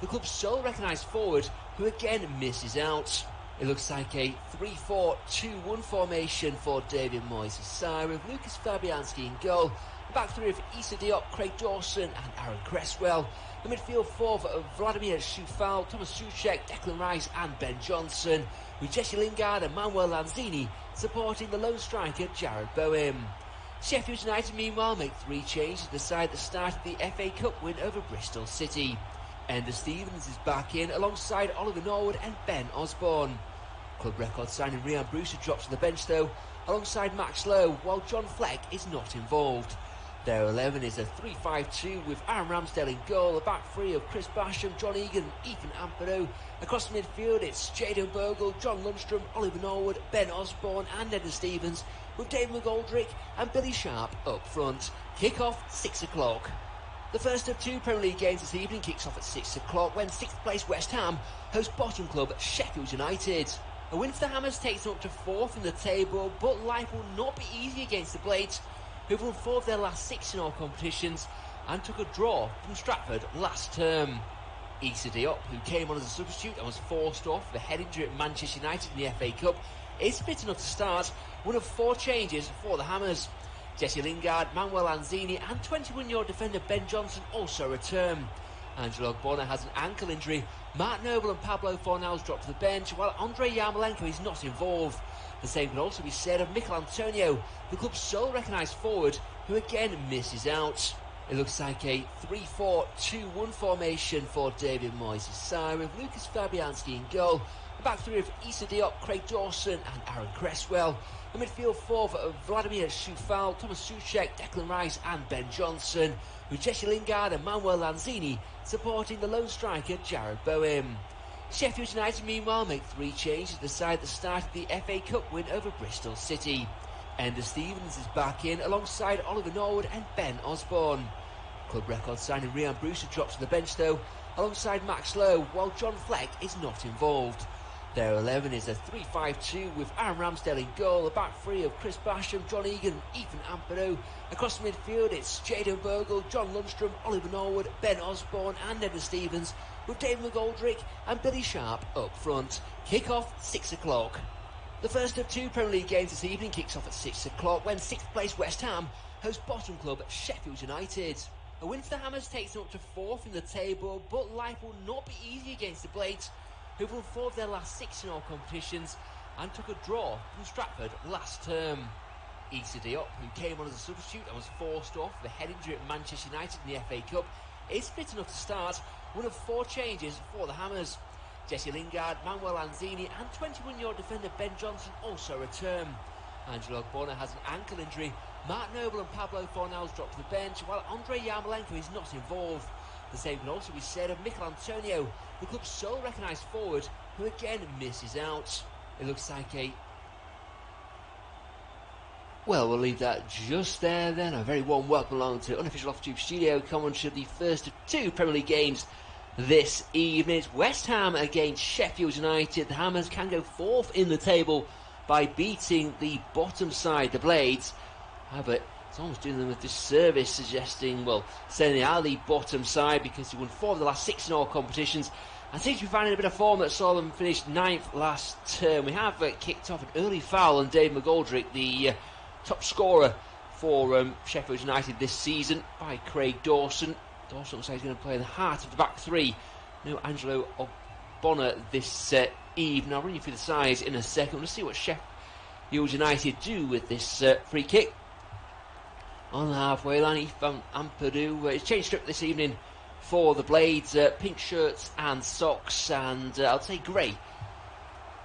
the club's sole recognised forward, who again misses out. It looks like a 3-4-2-1 formation for David Moyes' side, with Lucas Fabianski in goal. The back three of Issa Diop, Craig Dawson and Aaron Cresswell. The midfield four of Vladimir Šufal, Thomas Souček, Declan Rice and Ben Johnson, with Jesse Lingard and Manuel Lanzini supporting the lone striker Jared Bowen. Sheffield United meanwhile make 3 changes to the side that started the FA Cup win over Bristol City. Ender Stevens is back in alongside Oliver Norwood and Ben Osborne. Club record signing Ryan Brewster drops to the bench though, alongside Max Lowe, while John Fleck is not involved. Their 11 is a 3-5-2 with Aaron Ramsdale in goal, a back three of Chris Basham, John Egan, Ethan Ampadu. Across the midfield it's Jadon Bogle, John Lundstrom, Oliver Norwood, Ben Osborne and Ender Stevens, with Dave McGoldrick and Billy Sharp up front. Kick-off 6 o'clock. The first of 2 Premier League games this evening kicks off at 6 o'clock when 6th place West Ham host bottom club Sheffield United. A win for the Hammers takes them up to 4th in the table, but life will not be easy against the Blades, who've won 4 of their last 6 in all competitions and took a draw from Stratford last term. Issa Diop, who came on as a substitute and was forced off with a head injury at Manchester United in the FA Cup, is fit enough to start, one of 4 changes for the Hammers. Jesse Lingard, Manuel Lanzini and 21-year-old defender Ben Johnson also return. Angelo Ogbonna has an ankle injury. Mark Noble and Pablo Fornals drop to the bench, while Andrei Yarmolenko is not involved. The same can also be said of Mikel Antonio, the club's sole recognised forward, who again misses out. It looks like a 3-4-2-1 formation for David Moyes' side, with Lucas Fabianski in goal. The back three of Issa Diop, Craig Dawson and Aaron Cresswell. The midfield four of Vladimir Šufal, Thomas Souček, Declan Rice and Ben Johnson, with Jesse Lingard and Manuel Lanzini supporting the lone striker Jared Bowen. Sheffield United meanwhile make 3 changes to the side that started the FA Cup win over Bristol City. Ender Stevens is back in alongside Oliver Norwood and Ben Osborne. Club record signing Ryan Brewster drops to the bench though, alongside Max Lowe, while John Fleck is not involved. Their 11 is a 3-5-2 with Aaron Ramsdale in goal, a back three of Chris Basham, John Egan, Ethan Ampadu. Across the midfield it's Jadon Bogle, John Lundstrom, Oliver Norwood, Ben Osborne and Ender Stevens, with Dave McGoldrick and Billy Sharp up front. Kick-off 6 o'clock. The first of 2 Premier League games this evening kicks off at 6 o'clock when 6th place West Ham host bottom club Sheffield United. A win for the Hammers takes them up to 4th in the table, but life will not be easy against the Blades, who've won 4 of their last 6 in all competitions and took a draw from Stratford last term. Issa Diop, who came on as a substitute and was forced off with a head injury at Manchester United in the FA Cup, is fit enough to start, one of 4 changes for the Hammers. Jesse Lingard, Manuel Lanzini and 21-year-old defender Ben Johnson also return. Angelo Ogbonna has an ankle injury. Mark Noble and Pablo Fornals drop to the bench, while Andrei Yarmolenko is not involved. The same can also be said of Mikel Antonio, the club's sole recognised forward, who again misses out. It looks like a... Well, we'll leave that just there then. A very warm welcome along to Unofficial Off-Tube Studio commentary of the first of 2 Premier League games this evening. It's West Ham against Sheffield United. The Hammers can go 4th in the table by beating the bottom side, the Blades. But it's almost doing them a disservice, suggesting, well, saying they are the bottom side because they won 4 of the last 6 in all competitions and seems to be finding a bit of form that saw them finish 9th last term. We have kicked off an early foul on Dave McGoldrick, the top scorer for Sheffield United this season, by Craig Dawson. Dawson looks like he's going to play in the heart of the back three. No Angelo Ogbonna this evening. I'll run you through the sides in a second. We'll see what Sheffield United do with this free kick. On the halfway line, Ethan Ampadu. It's changed strip this evening for the Blades. Pink shirts and socks, and I'll say grey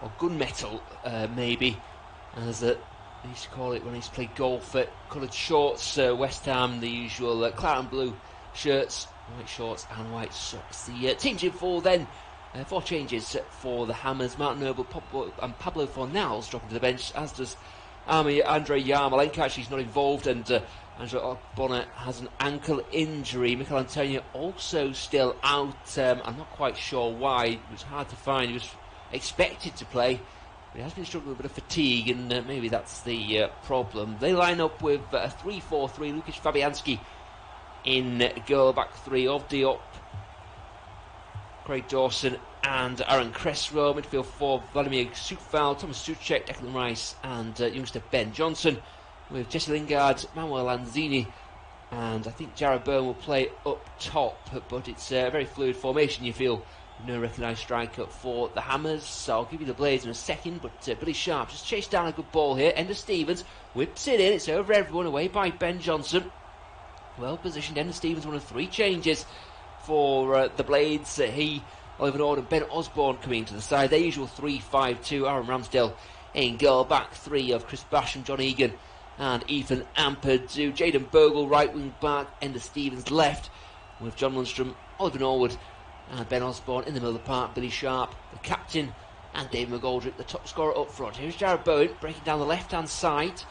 or gunmetal, maybe, as they used to call it when he used to play golf. Coloured shorts. West Ham, the usual claret and blue shirts, white shorts and white socks. The team's in full then. 4 changes for the Hammers. Martin Noble and Pablo Fornals dropping to the bench, as does Andrei Yarmolenko. Actually, he's not involved, and Angelo Ogbonna has an ankle injury. Mikel Antonio also still out. I'm not quite sure why. It was hard to find. He was expected to play, but he has been struggling with a bit of fatigue, and maybe that's the problem. They line up with a 3-4-3. Lucas Fabianski in goal, back three of Diop, Craig Dawson and Aaron Cresswell. Midfield 4, Vladimir Sutfal, Thomas Souček, Declan Rice and youngster Ben Johnson. With Jesse Lingard, Manuel Lanzini, and I think Jarrod Bowen will play up top, but it's a very fluid formation, you feel. No recognised striker for the Hammers, so I'll give you the Blades in a second, but Billy Sharp just chased down a good ball here. Enda Stevens whips it in, it's over everyone, away by Ben Johnson. Well positioned, Enda Stevens, one of 3 changes for the Blades. He, Oliver Ord and Ben Osborne coming into the side. Their usual 3-5-2, Aaron Ramsdale in goal, back 3 of Chris Basham, John Egan and Ethan Ampadu. Jayden Bogle right wing back, Enda Stevens left, with John Lundstrom, Oliver Norwood and Ben Osborne in the middle of the park. Billy Sharp, the captain, and Dave McGoldrick, the top scorer up front. Here's Jarrod Bowen breaking down the left-hand side.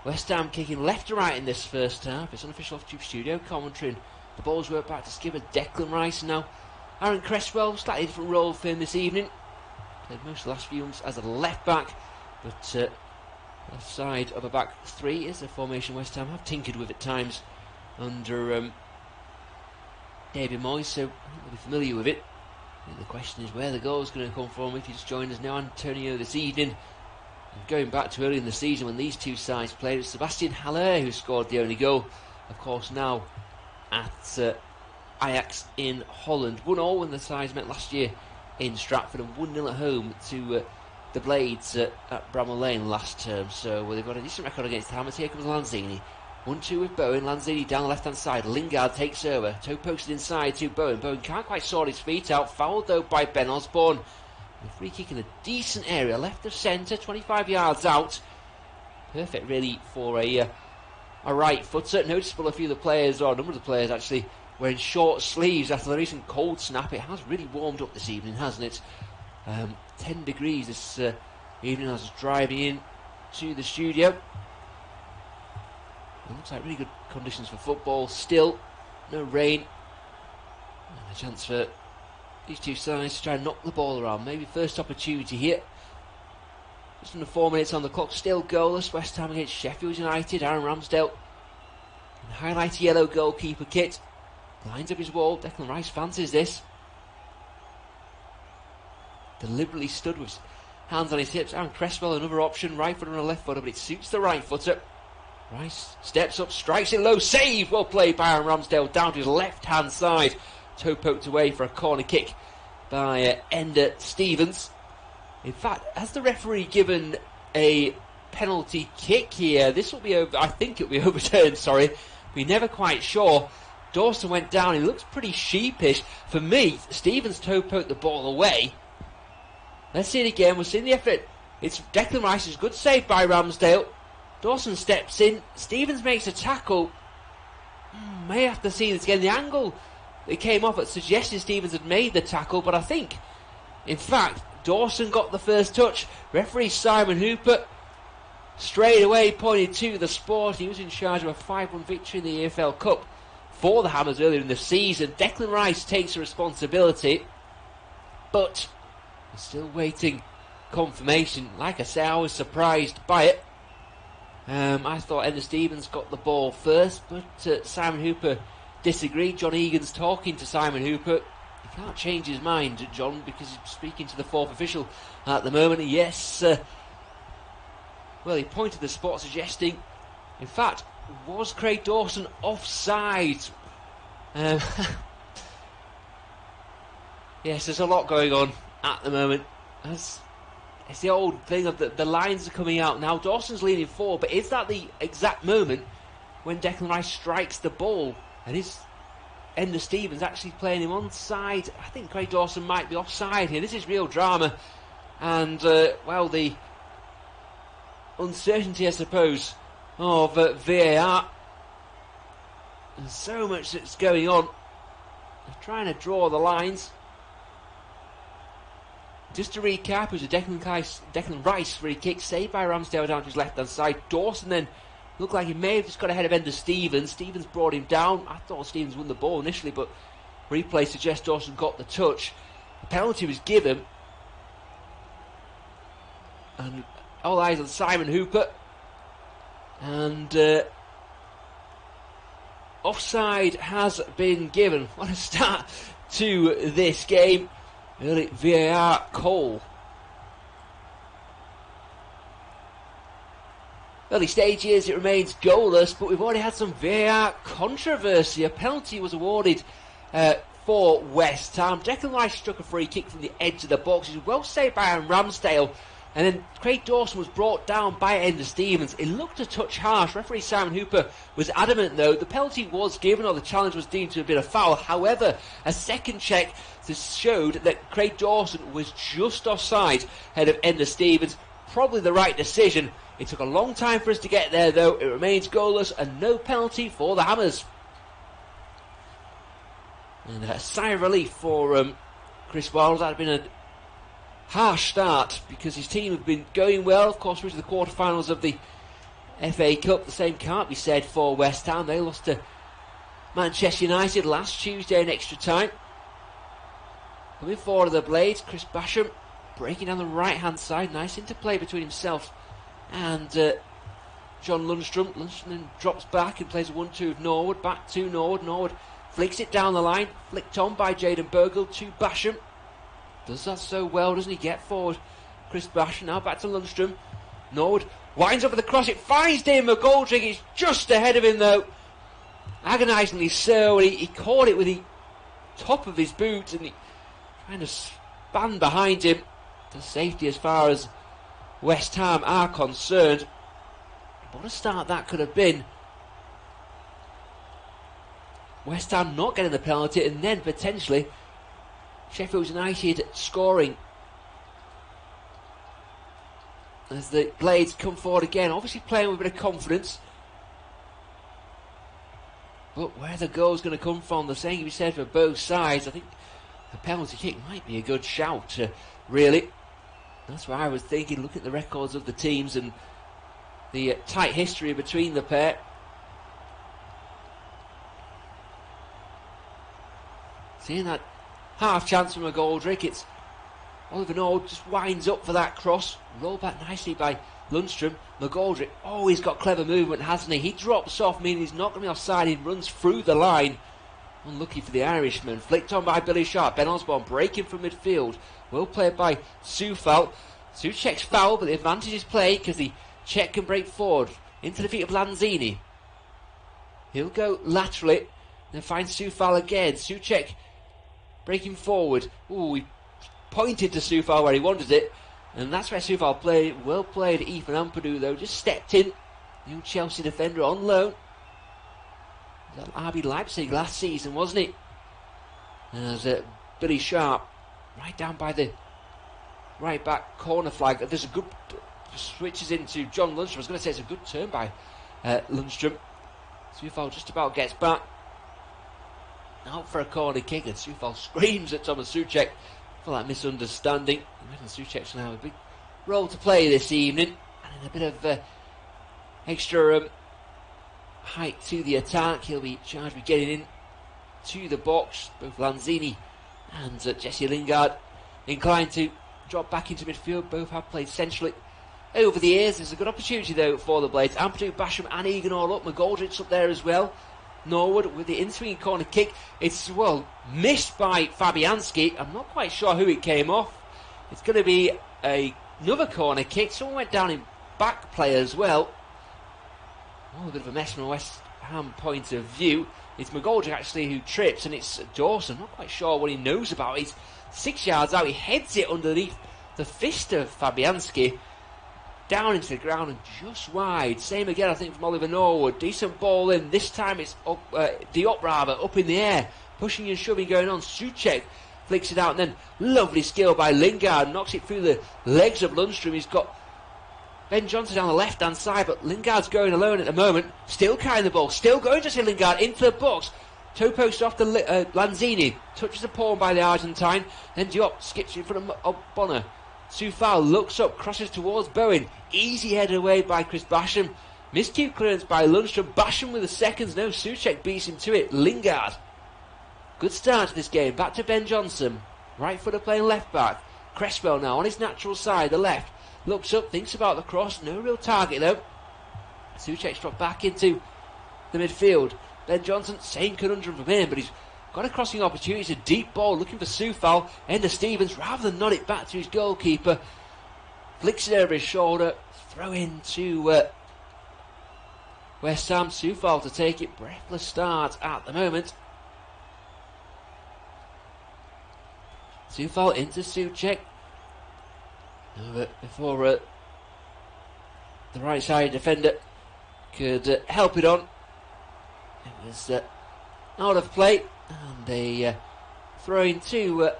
West Ham kicking left to right in this first half. It's unofficial off-tube studio commentary. And the ball's worked back to skipper Declan Rice. Now, Aaron Cresswell, slightly different role for him this evening. Played most of the last few months as a left-back, but left side of a back 3 is a formation West Ham have tinkered with at times under David Moyes, so I think they'll be familiar with it. And the question is where the goal is going to come from. If you just joined us now, Antonio this evening, and going back to early in the season when these two sides played, it was Sebastian Haller who scored the only goal. Of course, now at Ajax in Holland. 1-0 when the sides met last year in Stratford, and 1-0 at home to the Blades at Bramall Lane last term. So they've got a decent record against the Hammers. Here comes Lanzini. 1-2 with Bowen. Lanzini down the left-hand side. Lingard takes over. Toe posted inside to Bowen. Bowen can't quite sort his feet out. Fouled, though, by Ben Osborne. A free kick in a decent area. Left of centre, 25 yards out. Perfect, really, for a right footer. Noticeable a few of the players, or a number of the players, actually, wearing short sleeves after the recent cold snap. It has really warmed up this evening, hasn't it? 10 degrees this evening as I was driving in to the studio. It looks like really good conditions for football. Still, no rain. And a chance for these two sides to try and knock the ball around. Maybe first opportunity here. Just under 4 minutes on the clock. Still goalless. West Ham against Sheffield United. Aaron Ramsdale in highlighted yellow goalkeeper kit. Lines up his wall. Declan Rice fancies this. Deliberately stood with hands on his hips. Aaron Cresswell, another option. Right footer and a left footer, but it suits the right footer. Rice steps up, strikes it low, save! Well played by Aaron Ramsdale down to his left-hand side. Toe poked away for a corner kick by Enda Stevens. In fact, has the referee given a penalty kick here? This will be over. I think it will be overturned, sorry. We're never quite sure. Dawson went down, he looks pretty sheepish. For me, Stevens toe poked the ball away. Let's see it again, we're seeing the effort. It's Declan Rice's good save by Ramsdale. Dawson steps in, Stevens makes a tackle. May have to see this again. The angle it came off, it suggested Stevens had made the tackle, but I think, in fact, Dawson got the first touch. Referee Simon Hooper straight away pointed to the sport. He was in charge of a 5-1 victory in the EFL Cup for the Hammers earlier in the season. Declan Rice takes the responsibility, but we're still waiting confirmation. Like I say, I was surprised by it. I thought Enda Stevens got the ball first, but Simon Hooper disagreed. John Egan's talking to Simon Hooper. He can't change his mind, John, because he's speaking to the fourth official at the moment. Yes, well, he pointed the spot, suggesting, in fact, was Craig Dawson offside? Yes, there's a lot going on at the moment. It's the old thing of the lines are coming out now. Dawson's leaning forward, but is that the exact moment when Declan Rice strikes the ball? And is Enda Stevens actually playing him onside? I think Craig Dawson might be offside here. This is real drama. And, well, the uncertainty, I suppose, of VAR. There's so much that's going on. They're trying to draw the lines. Just to recap, it was a Declan Rice free kick saved by Ramsdale down to his left-hand side. Dawson then looked like he may have just got ahead of Enda Stevens. Stevens brought him down. I thought Stevens won the ball initially, but replay suggests Dawson got the touch. The penalty was given. And all eyes on Simon Hooper. And offside has been given. What a start to this game. Early VAR call. Early stages, it remains goalless, but we've already had some VAR controversy. A penalty was awarded for West Ham. Declan Rice struck a free kick from the edge of the box. It was well saved by Aaron Ramsdale. And then Craig Dawson was brought down by Ender Stevens. It looked a touch harsh. Referee Simon Hooper was adamant, though. The penalty was given, or the challenge was deemed to have been a foul. However, a second check showed that Craig Dawson was just offside ahead of Ender Stevens. Probably the right decision. It took a long time for us to get there, though. It remains goalless and no penalty for the Hammers. And a sigh of relief for Chris Wilder. That had been a harsh start because his team have been going well. Of course, reached the quarterfinals of the FA Cup. The same can't be said for West Ham. They lost to Manchester United last Tuesday in extra time. Coming forward of the Blades, Chris Basham breaking down the right hand side. Nice interplay between himself and John Lundstrom. Lundstrom then drops back and plays a 1-2 with Norwood. Back to Norwood. Norwood flicks it down the line. Flicked on by Jayden Bogle to Basham. Does that so well, doesn't he? Get forward. Chris Basham now back to Lundstrom. Norwood winds up with the cross. It finds Dave McGoldrick. He's just ahead of him, though. Agonisingly so. He caught it with the top of his boot and he kind of span behind him to safety as far as West Ham are concerned. What a start that could have been. West Ham not getting the penalty and then potentially Sheffield United scoring as the Blades come forward again, obviously playing with a bit of confidence. But where the goal's going to come from, the same can be said for both sides. I think a penalty kick might be a good shout, really. That's what I was thinking, looking at the records of the teams and the tight history between the pair. Seeing that half chance from McGoldrick, it's Oliver Norwood just winds up for that cross, rolled back nicely by Lundstrom. McGoldrick, oh, he's got clever movement, hasn't he? He drops off, meaning he's not going to be offside. He runs through the line. Unlucky for the Irishman. Flicked on by Billy Sharp. Ben Osborne breaking from midfield. Well played by Soufal. Souček's foul, but the advantage is played because the Czech can break forward into the feet of Lanzini. He'll go laterally, then find Soufal again. Souček breaking forward. Ooh, he pointed to Soufal where he wanted it, and that's where Soufal played. Well played. Ethan Ampadu, though, just stepped in. New Chelsea defender on loan. That RB Leipzig last season, wasn't it? There's Billy Sharp right down by the right back corner flag. There's a good switches into John Lundstrom. I was going to say it's a good turn by Lundstrom. Soufal just about gets back. Out for a corner kick, and Soufal screams at Thomas Souček for that misunderstanding. I imagine Souček's going to have a big role to play this evening, and in a bit of extra height to the attack. He'll be charged with getting in to the box. Both Lanzini and Jesse Lingard inclined to drop back into midfield. Both have played centrally over the years. There's a good opportunity, though, for the Blades. Ampadu, Basham and Egan all up. McGoldrick's up there as well. Norwood with the in-swinging corner kick. It's, well, missed by Fabianski. I'm not quite sure who it came off. It's going to be another corner kick. Someone went down in back play as well. Oh, a bit of a mess from a West Ham point of view. It's McGoldrick actually who trips, and it's Dawson. Not quite sure what he knows about it. He's 6 yards out. He heads it underneath the fist of Fabianski. Down into the ground and just wide. Same again, I think, from Oliver Norwood. Decent ball in. This time it's up, up in the air. Pushing and shoving going on. Souček flicks it out, and then lovely skill by Lingard. Knocks it through the legs of Lundstrom. He's got Ben Johnson down the left-hand side, but Lingard's going alone at the moment. Still carrying the ball. Still going to see Lingard into the box. Toe post off to Lanzini. Touches the pawn by the Argentine. Then Diop skips in front of Bonner. Soufal looks up, crosses towards Bowen. Easy headed away by Chris Basham. Miscue clearance by Lundstrom. Basham with the seconds. No, Souček beats him to it. Lingard. Good start to this game. Back to Ben Johnson. Right footer playing left back. Cresswell now on his natural side, the left. Looks up, thinks about the cross. No real target though. Souček's dropped back into the midfield. Ben Johnson, same conundrum from him, but he's got a crossing opportunity. It's a deep ball looking for Soufal. Enda Stevens, rather than nod it back to his goalkeeper, flicks it over his shoulder. Throw in to West Ham. Soufal to take it. Breathless start at the moment. Soufal into Souček. Before the right side defender could help it on. It was out of play, and a throw into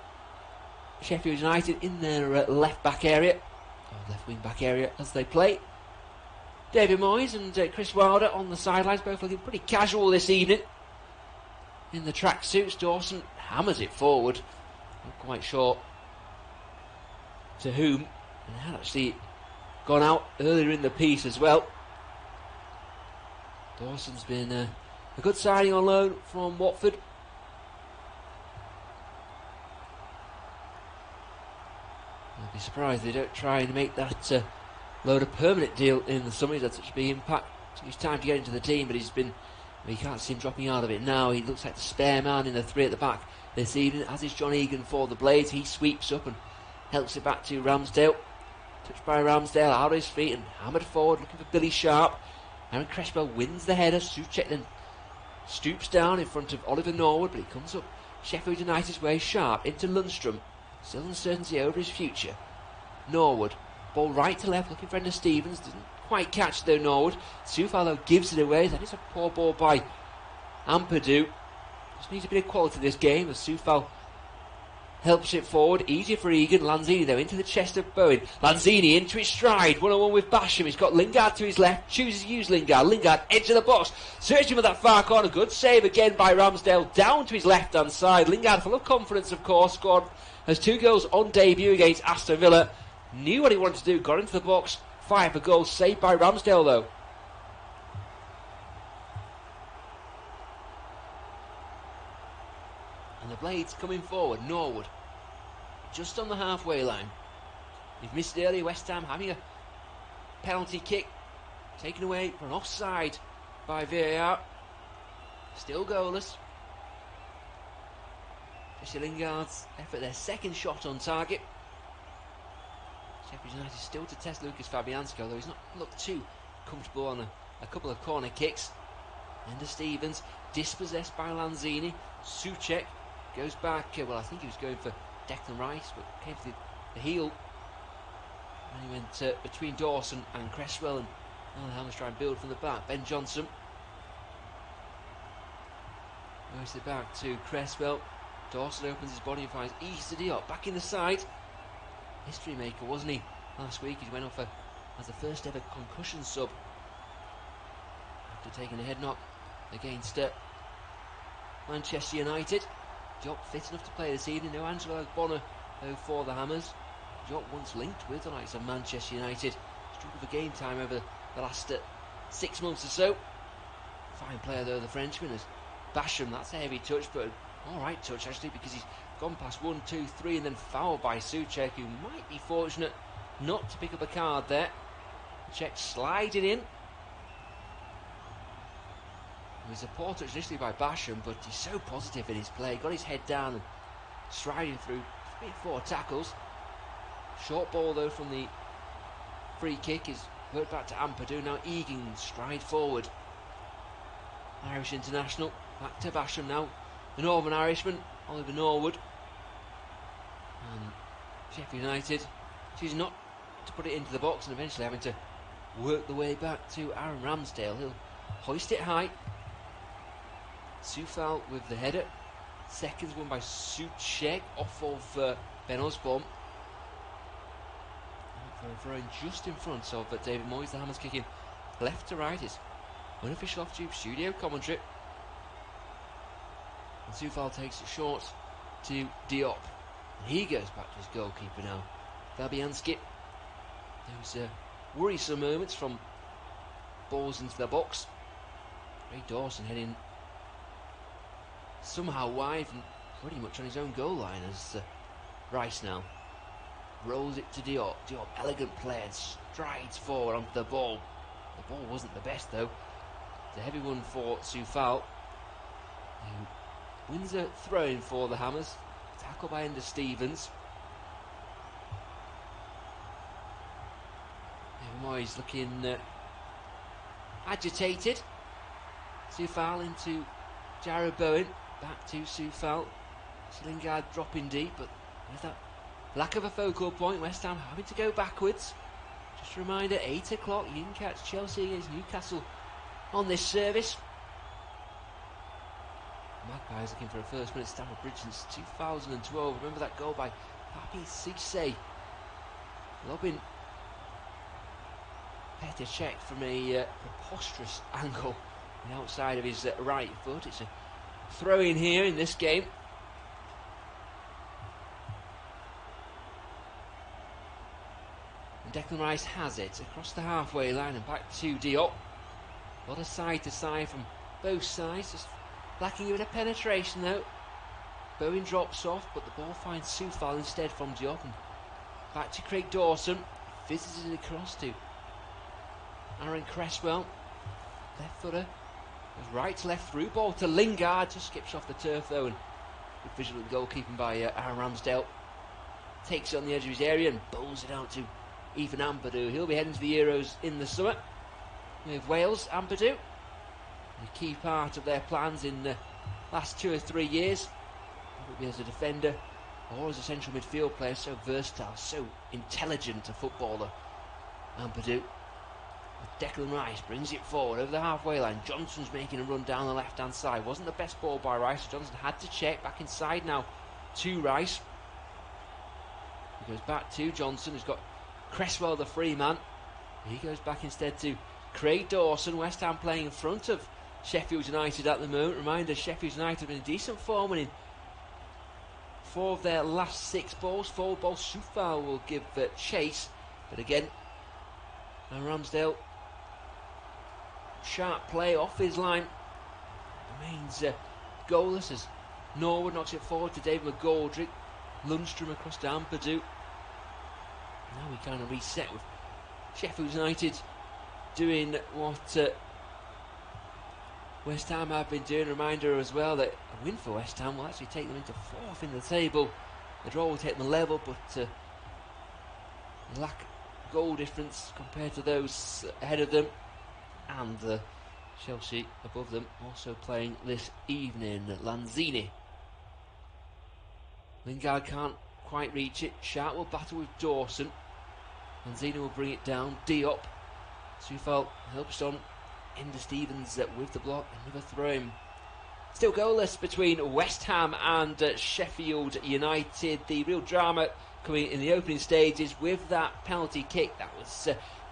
Sheffield United in their left back area, or left wing back area as they play. David Moyes and Chris Wilder on the sidelines, both looking pretty casual this evening in the tracksuits. Dawson hammers it forward, not quite sure to whom, and had actually gone out earlier in the piece as well. Dawson's been a good signing on loan from Watford. I'd be surprised if they don't try and make that load a permanent deal in the summer. He's had such a big impact. Took his time to get into the team, but you can't see him dropping out of it now. He looks like the spare man in the three at the back this evening, as is John Egan for the Blades. He sweeps up and helps it back to Ramsdale. Touched by Ramsdale, out of his feet and hammered forward, looking for Billy Sharp. Aaron Cresswell wins the header. Souček then stoops down in front of Oliver Norwood, but he comes up Sheffield United's way. Sharp into Lundstrom. Still uncertainty over his future. Norwood, ball right to left, looking for Enda Stevens. Didn't quite catch though Norwood. Soufal though gives it away. That is a poor ball by Ampadu. Just needs a bit of quality this game as Soufal helps it forward. Easier for Egan. Lanzini though into the chest of Bowen. Lanzini into his stride. 1-on-1 with Basham. He's got Lingard to his left. Chooses to use Lingard. Lingard edge of the box. Searching for that far corner. Good save again by Ramsdale. Down to his left hand side. Lingard full of confidence of course. Scored has 2 goals on debut against Aston Villa. Knew what he wanted to do. Got into the box. Fired for goal. Saved by Ramsdale though. And the Blades coming forward. Norwood just on the halfway line. They've missed it earlier. West Ham having a penalty kick taken away for an offside by VAR. Still goalless. Jesse Lingard's effort, their second shot on target. Sheffield United still to test Lucas Fabianski, although he's not looked too comfortable on a couple of corner kicks. Enda Stevens dispossessed by Lanzini. Souček goes back, well I think he was going for Declan Rice, but came to the heel. And he went between Dawson and Cresswell, and the Hammers try and build from the back. Ben Johnson moves it back to Cresswell. Dawson opens his body and finds Issa Diop back in the side. History maker, wasn't he? Last week he went off as the first ever concussion sub after taking a head knock against Manchester United. Diop fit enough to play this evening. No Angelo Bonner though for the Hammers. Diop once linked with the likes of Manchester United. Struggled for game time over the last 6 months or so. Fine player though, the Frenchman. As Basham, that's a heavy touch, but alright touch actually, because he's gone past 1, 2, 3 and then fouled by Souček, who might be fortunate not to pick up a card there. Souček sliding in. It was a poor touch initially by Basham, but he's so positive in his play. Got his head down and striding through 3 or 4 tackles. Short ball though from the free kick is worked back to Ampadu. Now Egan stride forward. Irish international back to Basham now. The Northern Irishman, Oliver Norwood. And Sheffield United choosing not to put it into the box and eventually having to work the way back to Aaron Ramsdale. He'll hoist it high. Soufal with the header. Seconds won by Souček off of Ben Osborne. Throwing just in front of David Moyes. The Hammers kicking left to right. His unofficial off-tube studio commentary. And Soufal takes it short to Diop. And he goes back to his goalkeeper now. Fabianski. Those worrisome moments from balls into the box. Ray Dawson heading somehow wide and pretty much on his own goal line as Rice now rolls it to Diop. Diop, elegant play, and strides forward onto the ball. The ball wasn't the best though. It's a heavy one for Soufal, who Wins a throw-in for the Hammers. Tackle by Ender Stevens. Moyes looking agitated. Soufal into Jarrod Bowen. Back to Soufal. Lingard dropping deep, but with that lack of a focal point, West Ham having to go backwards. Just a reminder, 8 o'clock, you can catch Chelsea against Newcastle on this service. Magpies looking for a first win at Stamford Bridge since 2012. Remember that goal by Papi Cisse, lobbing Petr Cech from a preposterous angle on the outside of his right foot. It's a throw in here in this game. And Declan Rice has it across the halfway line and back to Diop. A lot of side to side from both sides, just lacking even a penetration though. Bowen drops off, but the ball finds Soufal instead from Diop. And back to Craig Dawson, visits it across to Aaron Cresswell. Left footer goes right to left through ball to Lingard, just skips off the turf though, and good vigilant goalkeeping by Aaron Ramsdale. Takes it on the edge of his area and bowls it out to Ethan Ampadu. He'll be heading to the Euros in the summer with Wales. Ampadu, a key part of their plans in the last 2 or 3 years. Whether it be as a defender or as a central midfield player, so versatile, so intelligent a footballer, Ampadu. Declan Rice brings it forward over the halfway line. Johnson's making a run down the left hand side. Wasn't the best ball by Rice, so Johnson had to check. Back inside now to Rice. He goes back to Johnson, who's got Cresswell the free man. He goes back instead to Craig Dawson. West Ham playing in front of Sheffield United at the moment. Reminder, Sheffield United have been in decent form, winning 4 of their last 6 balls. Forward ball, Soufal will give chase, but again, Ramsdale, sharp play off his line, remains goalless as Norwood knocks it forward to David McGoldrick. Lundstrom across to Ampadu. Now we kind of reset with Sheffield United doing what West Ham have been doing. Reminder as well that a win for West Ham will actually take them into 4th in the table. The draw will take them level, but lack goal difference compared to those ahead of them, and Chelsea above them also playing this evening. Lanzini. Lingard can't quite reach it. Sharp will battle with Dawson. Lanzini will bring it down. Diop. Soufal helps on. Ender Stevens with the block. Another throw-in. Still goalless between West Ham and Sheffield United. The real drama coming in the opening stages with that penalty kick that was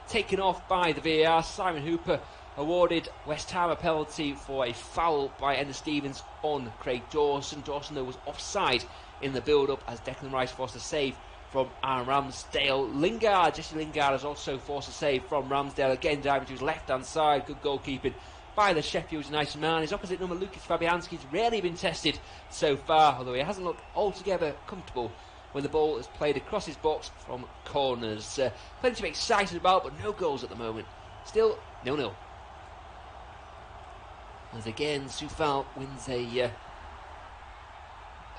taken off by the VAR. Simon Hooper awarded West Ham a penalty for a foul by Ender Stevens on Craig Dawson. Dawson though was offside in the build-up as Declan Rice forced a save from Aaron Ramsdale. Jesse Lingard has also forced a save from Ramsdale, again diving to his left-hand side. Good goalkeeping by the Sheffield United man. His opposite number, Lucas Fabianski's rarely been tested so far, although he hasn't looked altogether comfortable when the ball is played across his box from corners. Plenty to be excited about, but no goals at the moment. Still 0-0. As again, Soufal wins a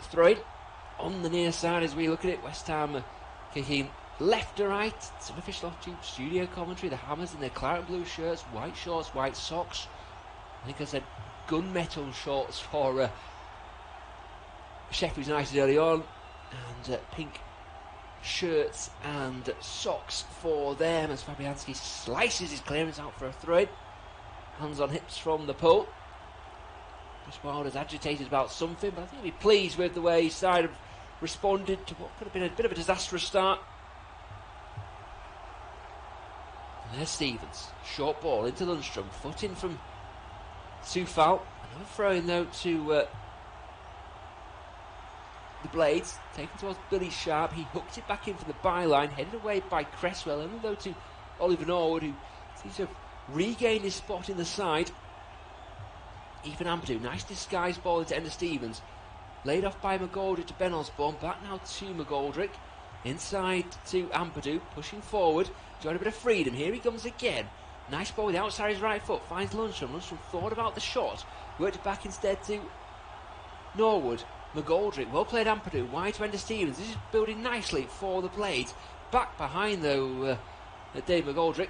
throw-in on the near side as we look at it. West Ham kicking left to right. Some official off-tube studio commentary. The Hammers in their claret and blue shirts, white shorts, white socks. I think I said gunmetal shorts for Sheffield United early on, and pink shirts and socks for them as Fabianski slices his clearance out for a throw-in. Hands on hips from the pole. Chris Wilder's agitated about something, but I think he'll be pleased with the way his side have responded to what could have been a bit of a disastrous start. And there's Stevens. Short ball into Lundstrom. Foot in from Soufal. Another throw-in though to the Blades. Taken towards Billy Sharp. He hooked it back in from the byline. Headed away by Cresswell. Only though to Oliver Norwood, who seems to have regained his spot in the side. Ethan Ampadu, nice disguised ball into Ender Stevens. Laid off by McGoldrick to Ben Osborne. Back now to McGoldrick. Inside to Ampadu, pushing forward. Enjoying a bit of freedom. Here he comes again. Nice ball with the outside his right foot. Finds Lundstrom. Lundstrom thought about the shot. Worked it back instead to Norwood, McGoldrick, well played Ampadu, wide to Ender Stevens. This is building nicely for the Blades. Back behind though, Dave McGoldrick.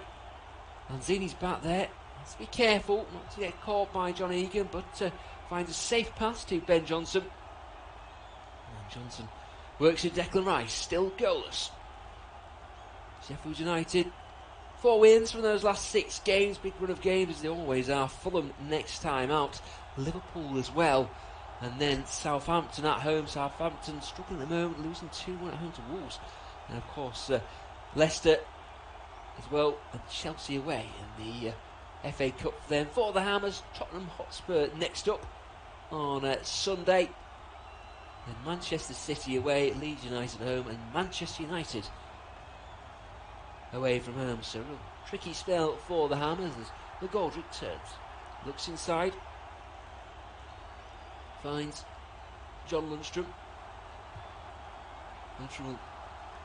Lanzini's back there. Let's be careful not to get caught by John Egan, but finds a safe pass to Ben Johnson. And Johnson works with Declan Rice, still goalless. Sheffield United, 4 wins from those last 6 games, big run of games as they always are. Fulham next time out, Liverpool as well, and then Southampton at home. Southampton struggling at the moment, losing 2-1 at home to Wolves, and of course Leicester as well, and Chelsea away in the FA Cup. Then for the Hammers, Tottenham Hotspur next up on Sunday, then Manchester City away, Leeds United at home, and Manchester United away from home. So a real tricky spell for the Hammers as McGoldrick turns, looks inside, finds John Lundstram. Lundstram will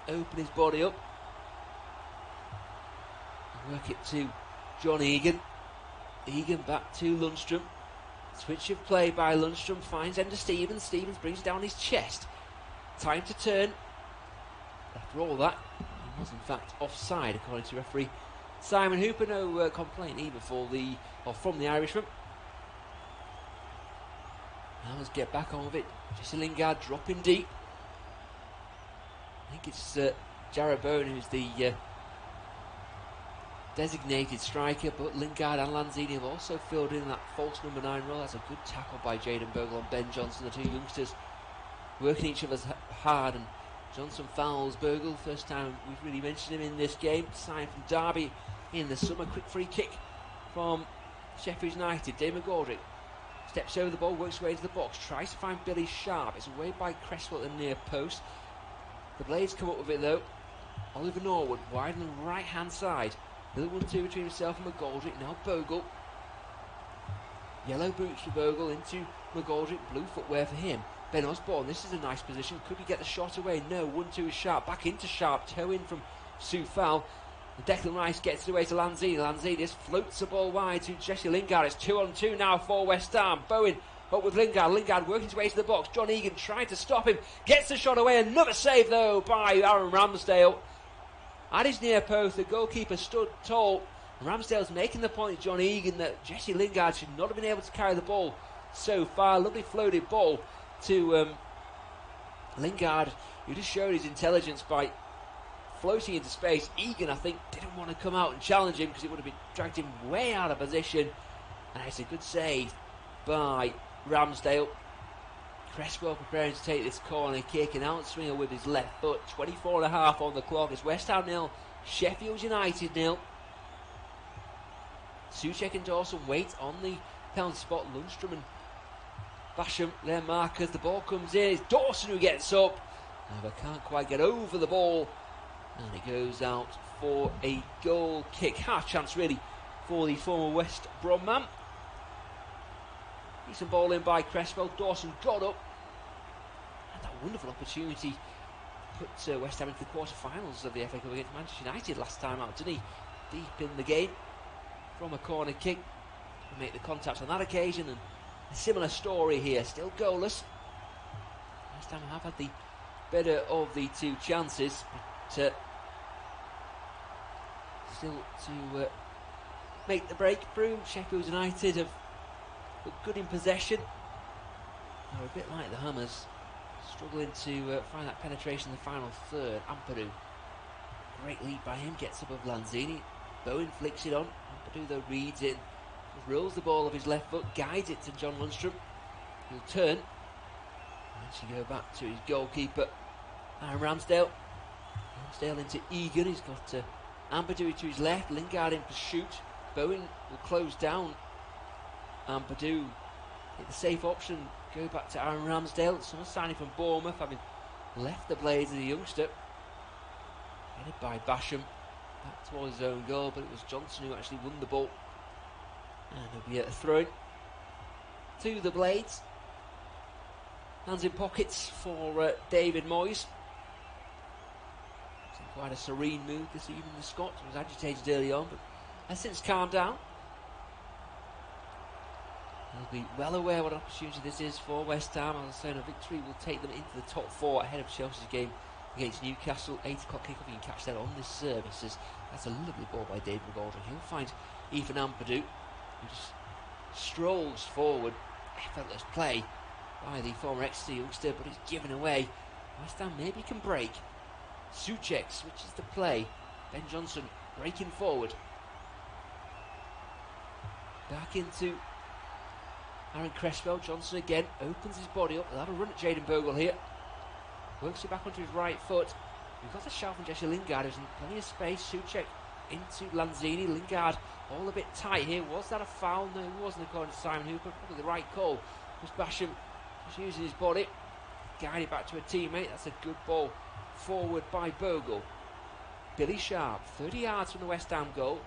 open his body up and work it to John Egan. Egan back to Lundstram. Switch of play by Lundstram, finds Ender Stevens. Stevens brings down his chest. Time to turn. After all that, he was in fact offside according to referee Simon Hooper. No complaint either from the Irishman. Hammers get back on with it. Jesse Lingard dropping deep. I think it's Jarrod Bowen who's the designated striker, but Lingard and Lanzini have also filled in that false number 9 role. That's a good tackle by Jayden Bogle on Ben Johnson. The two youngsters working each other hard, and Johnson fouls Bogle. First time we've really mentioned him in this game. Signed from Derby in the summer. Quick free kick from Sheffield United. Dave McGoldrick steps over the ball, works his way to the box, tries to find Billy Sharp. It's away by Cresswell at the near post. The Blades come up with it though. Oliver Norwood wide on the right hand side. Little 1-2 between himself and McGoldrick. Now Bogle. Yellow boots for Bogle into McGoldrick. Blue footwear for him. Ben Osborne, this is a nice position. Could he get the shot away? No. 1-2 is Sharp. Back into Sharp. Toe in from Soufal. Declan Rice gets it away to Lanzini. Lanzini just floats the ball wide to Jesse Lingard. It's 2-on-2 now for West Ham. Bowen up with Lingard. Lingard working his way to the box. John Egan trying to stop him. Gets the shot away. Another save though by Aaron Ramsdale. At his near post, the goalkeeper stood tall. Ramsdale's making the point to John Egan that Jesse Lingard should not have been able to carry the ball so far. Lovely floated ball to Lingard, who just showed his intelligence by floating into space. Egan, I think, didn't want to come out and challenge him because it would have been dragged him way out of position. And it's a good save by Ramsdale. Cresswell preparing to take this corner kick, and outswinger with his left foot. 24.5 on the clock. It's West Ham 0, Sheffield United 0. Souček and Dawson wait on the penalty spot. Lundstram and Basham, their markers. The ball comes in. It's Dawson who gets up, but can't quite get over the ball, and it goes out for a goal kick. Half chance really for the former West Brom man. Decent ball in by Cresswell. Dawson got up. Had that wonderful opportunity to put West Ham into the quarter-finals of the FA Cup against Manchester United last time out, didn't he? Deep in the game from a corner kick. To make the contact on that occasion, and a similar story here. Still goalless. West Ham have had the better of the two chances, but still to make the breakthrough. Sheffield United have looked good in possession. They're a bit like the Hammers, struggling to find that penetration in the final third. Ampadu, great lead by him, gets above Lanzini. Bowen flicks it on. Ampadu though reads it, rolls the ball off his left foot, guides it to John Lundstram. He'll turn. Actually go back to his goalkeeper, Aaron Ramsdale. Ramsdale into Egan. He's got Ampadu to his left. Lingard in pursuit. Bowen will close down Ampadu. Hit the safe option. Go back to Aaron Ramsdale. Someone signing from Bournemouth, having left the Blades as a youngster. Headed by Basham. Back towards his own goal, but it was Johnson who actually won the ball. And there'll be a throw-in to the Blades. Hands in pockets for David Moyes. It's quite a serene mood this evening. The Scot was agitated early on, but has since calmed down. They'll be well aware what an opportunity this is for West Ham. As I say, a victory will take them into the top 4 ahead of Chelsea's game against Newcastle. 8 o'clock kickoff. You can catch that on this service. That's a lovely ball by David McGoldrick. He'll find Ethan Ampadu, who just strolls forward. Effortless play by the former Exeter youngster, but it's given away. West Ham maybe can break. Souček switches the play. Ben Johnson breaking forward. Back into Aaron Cresswell. Johnson again opens his body up. He'll have a run at Jayden Bogle here. Works it back onto his right foot. We've got a shout from Jesse Lingard, who's in plenty of space. Souček into Lanzini. Lingard all a bit tight here. Was that a foul? No, it wasn't, according to Simon Hooper. Probably the right call. Chris Basham just using his body. Guided back to a teammate. That's a good ball forward by Bogle. Billy Sharp, 30 yards from the West Ham goal.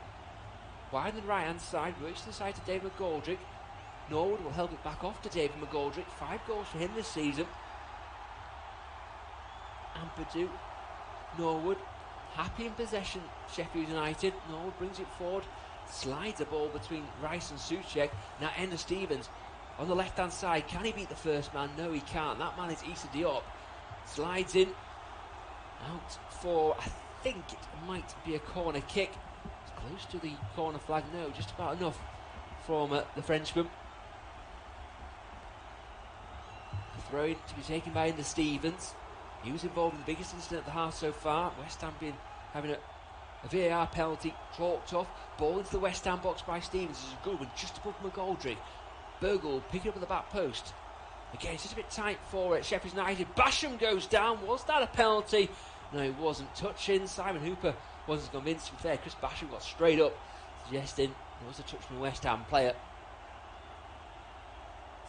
Wide on the right hand side. Works to the side to David McGoldrick. Norwood will help it back off to David McGoldrick. 5 goals for him this season. Ampadu, Norwood, happy in possession. Sheffield United. Norwood brings it forward, slides the ball between Rice and Souček. Now Enda Stevens on the left hand side. Can he beat the first man? No, he can't. That man is Issa Diop. Slides in. Out for, I think it might be a corner kick. It's close to the corner flag. No, just about enough from the Frenchman. Throw in to be taken by Enda Stevens. He was involved in the biggest incident at the half so far. West Ham having a VAR penalty chalked off. Ball into the West Ham box by Stevens. This is a good one, just above McGoldrick. Bogle picking up at the back post. Again, it's just a bit tight for Sheffield United. Basham goes down. Was that a penalty? No, it wasn't. Touching. Simon Hooper wasn't convinced. To be fair, Chris Basham got straight up, suggesting there was a touch from a West Ham player.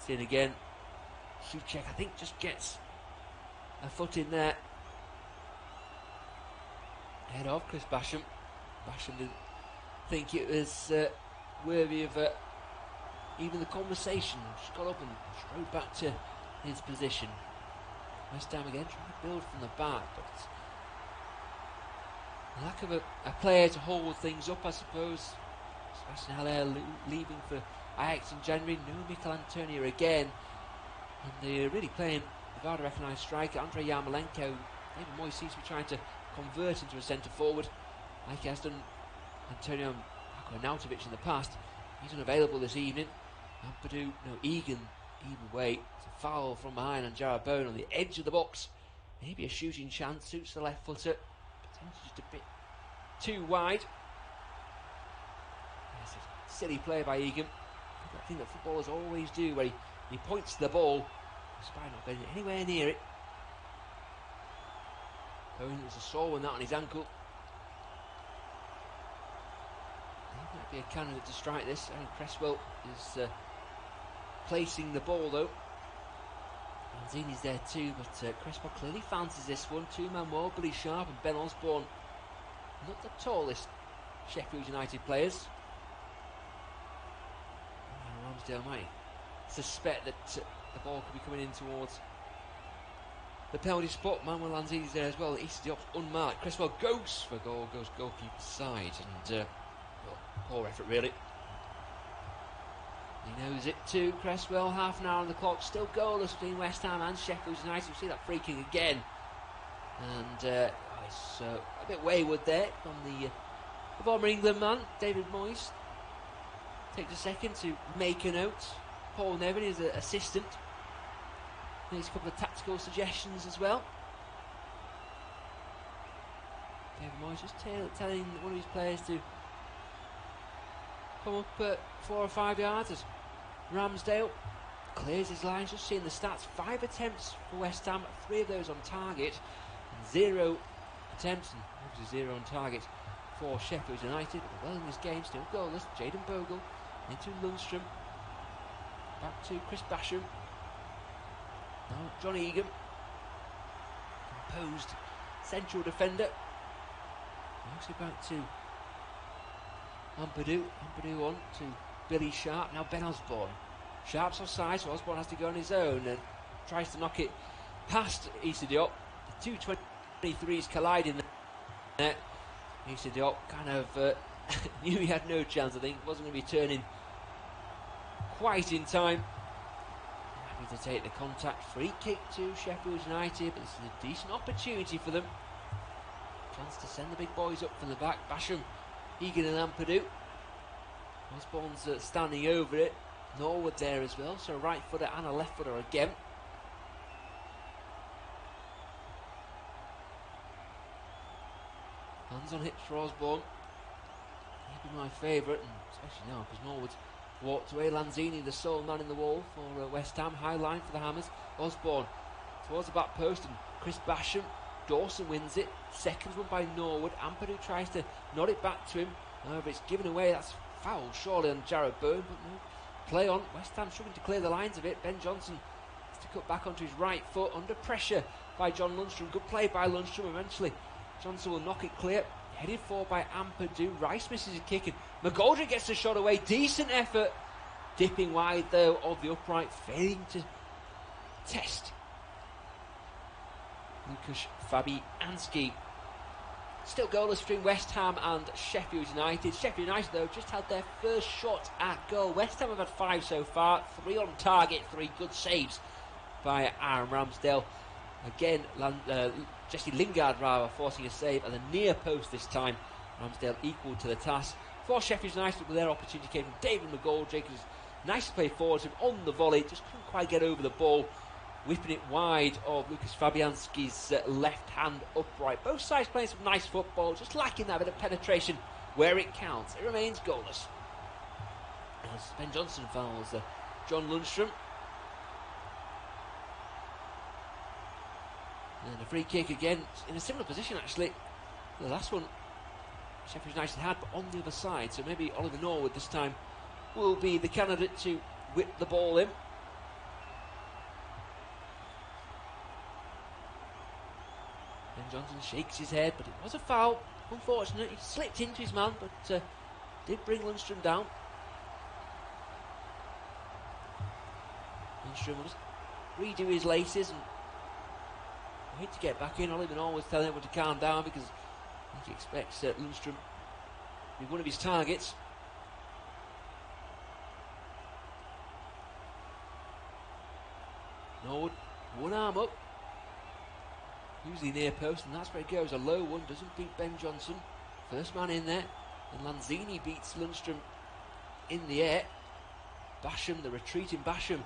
See it again. Souček, I think, just gets a foot in there. Head off Chris Basham. Basham didn't think it was worthy of even the conversation. Just got up and strode back to his position. West Ham again trying to build from the back, but the lack of a player to hold things up, I suppose. Sebastian Haller leaving for Ajax in January. No Mikel Antonio again. And they're really playing without a recognised striker. Andrei Yarmolenko. David Moyes seems to be trying to convert into a centre forward, like he has done Antonio Arnautovic in the past. He's unavailable this evening. Ampadu, no, Egan, either way. It's a foul from behind on Jarrod Bowen on the edge of the box. Maybe a shooting chance. Suits the left footer. Potentially just a bit too wide. Yes, a silly play by Egan. I think that footballers always do, where he points to the ball despite not getting anywhere near it. Bowen was a sore one, that on his ankle. He might be a candidate to strike this. Aaron Cresswell is placing the ball though. Lanzini's there too, but Cresswell clearly fancies this one. 2-man wall, Billy Sharp and Ben Osborne. Not the tallest Sheffield United players. Ramsdale might suspect that the ball could be coming in towards the penalty spot. Manuel Lanzini's there as well. Issa Diop's unmarked. Cresswell goes for goal, goes goalkeeper's side, and well, poor effort really. He knows it too. Cresswell, half an hour on the clock, still goalless between West Ham and Sheffield United. We see that free kick again, and it's a bit wayward there from the former England man, David Moyes. Takes a second to make a note. Paul Nevin is an assistant. Makes a couple of tactical suggestions as well. David Moyes just telling one of his players to come up 4 or 5 yards as Ramsdale clears his lines. Just seeing the stats, 5 attempts for West Ham, 3 of those on target, and 0 attempts, and obviously 0 on target for Sheffield United. But well in this game, still goalless. Jayden Bogle into Lundstrom, back to Chris Basham. Now John Egan, composed central defender. Mostly back to Ampadu. Ampadu on to Billy Sharp. Now Ben Osborne. Sharp's offside, so Osborne has to go on his own and tries to knock it past Issa Diop. The 223s colliding there. Issa Diop kind of knew he had no chance, I think. Wasn't going to be turning quite in time. Happy to take the contact. Free kick to Sheffield United, but this is a decent opportunity for them. Chance to send the big boys up from the back. Basham, Egan and Ampadu. Osborne's standing over it. Norwood there as well, so a right footer and a left footer again. Hands on hips for Osborne. He'd be my favourite, and especially now because Norwood's walked away. Lanzini, the sole man in the wall for West Ham. High line for the Hammers. Osborne towards the back post, and Chris Basham. Dawson wins it. Seconds won by Norwood. Ampadu tries to nod it back to him. However, it's given away. That's foul, surely, on Jarrod Bowen, but no. Play on. West Ham struggling to clear the lines of it. Ben Johnson has to cut back onto his right foot under pressure by John Lundstrom. Good play by Lundstrom. Eventually, Johnson will knock it clear. Headed for by Ampadu. Rice misses a kick, and McGoldrick gets the shot away. Decent effort. Dipping wide, though, of the upright. Failing to test Lukasz Fabianski. Still goalless between West Ham and Sheffield United. Sheffield United, though, just had their first shot at goal. West Ham have had 5 so far. 3 on target, 3 good saves by Aaron Ramsdale. Again, Jesse Lingard, forcing a save at the near post this time. Ramsdale equal to the task. For Sheffield United, with their opportunity came from David McGoldrick. It was nice to play forward to him on the volley. Just couldn't quite get over the ball. Whipping it wide of Lukasz Fabianski's left hand upright. Both sides playing some nice football, just lacking that bit of penetration where it counts. It remains goalless. As Ben Johnson fouls John Lundstrom. And a free kick again, in a similar position actually. The last one Sheffield United had, but on the other side. So maybe Oliver Norwood this time will be the candidate to whip the ball in. Johnson shakes his head, but it was a foul. Unfortunate, he slipped into his man, but did bring Lundstrom down. Lundstrom will just redo his laces and wait to get back in. Oliver Norwood's telling everyone to calm down because I think he expects Lundstrom to be one of his targets. Norwood, one arm up. Usually near post, and that's where it goes. A low one, doesn't beat Ben Johnson. First man in there, and Lanzini beats Lundstrom in the air. Basham, the retreating Basham,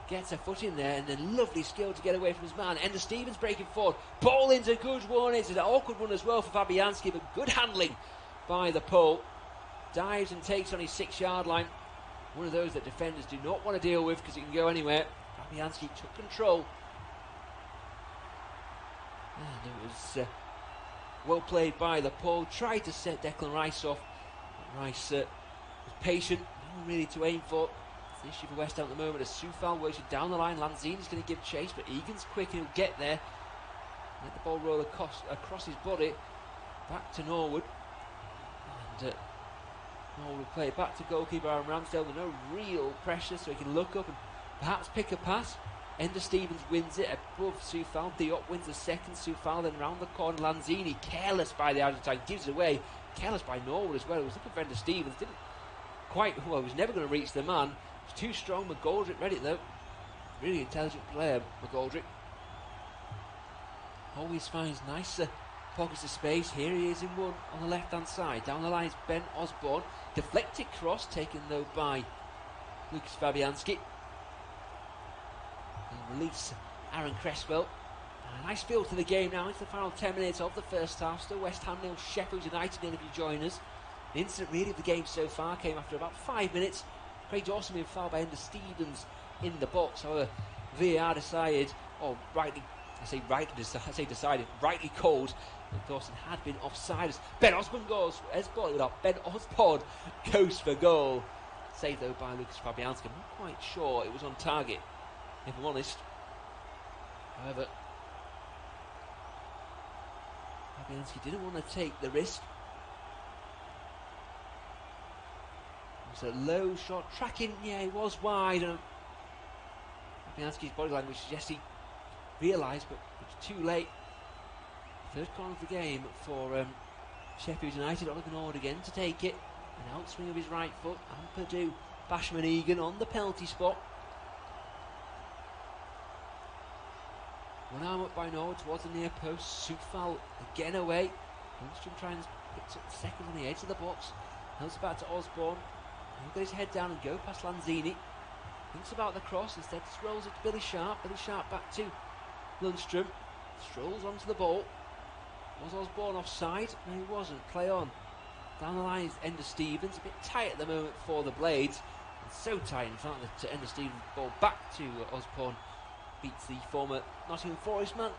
gets a foot in there, and then lovely skill to get away from his man. Ender Stevens breaking forward. Ball into a good one. It's an awkward one as well for Fabianski, but good handling by the Pole. Dives and takes on his 6-yard line. One of those that defenders do not want to deal with because it can go anywhere. Fabianski took control. And it was well played by the Pole. Tried to set Declan Rice off. But Rice was patient. No one really to aim for. It's the issue for West Ham at the moment as Soufal works it down the line. Lanzini's going to give chase, but Egan's quick and he'll get there. Let the ball roll across his body. Back to Norwood. And Norwood will play it back to goalkeeper Aaron Ramsdale with no real pressure, so he can look up and perhaps pick a pass. Ender Stevens wins it above Soufal. Diop wins the second. Soufal then round the corner. Lanzini, careless by the Argentine, gives it away. Careless by Norwood as well. It was looking for Ender Stevens. Didn't quite, well, was never going to reach the man. It was too strong. McGoldrick read it though. Really intelligent player, McGoldrick. Always finds nicer pockets of space. Here he is in one on the left hand side. Down the line is Ben Osborne. Deflected cross taken though by Lukasz Fabianski. Release Aaron Cresswell. A nice feel to the game now. Into the final 10 minutes of the first half. Still West Ham 0, Sheffield United 0 if you join us. The incident really of the game so far came after about 5 minutes. Craig Dawson being fouled by Ender Stevens in the box. However, VAR decided, or rightly called that Dawson had been offside. Ben Osborne goes. Ben Osborne goes for goal. Saved though by Lukasz Fabianski. I'm not quite sure it was on target, if I'm honest. However, Fabianski didn't want to take the risk. It was a low shot, tracking, yeah, he was wide. And Fabianski's body language suggests he realised, but it's too late. Third corner of the game for Sheffield United. Oliver Norwood again to take it. An outswing of his right foot. Ampadu Basham and Egan on the penalty spot. One arm up by Norwood towards the near post. Soufal again away. Lundstrom tries to pick up the second on the edge of the box. Helps back to Osborne. He'll get his head down and go past Lanzini. Thinks about the cross, instead just rolls it to Billy Sharp. Billy Sharp back to Lundstrom. Strolls onto the ball. Was Osborne offside? No, he wasn't. Play on. Down the line is Ender Stevens. A bit tight at the moment for the Blades. And so tight, in fact, that Ender Stevens ball back to Osborne. Beats the former Nottingham Forest man.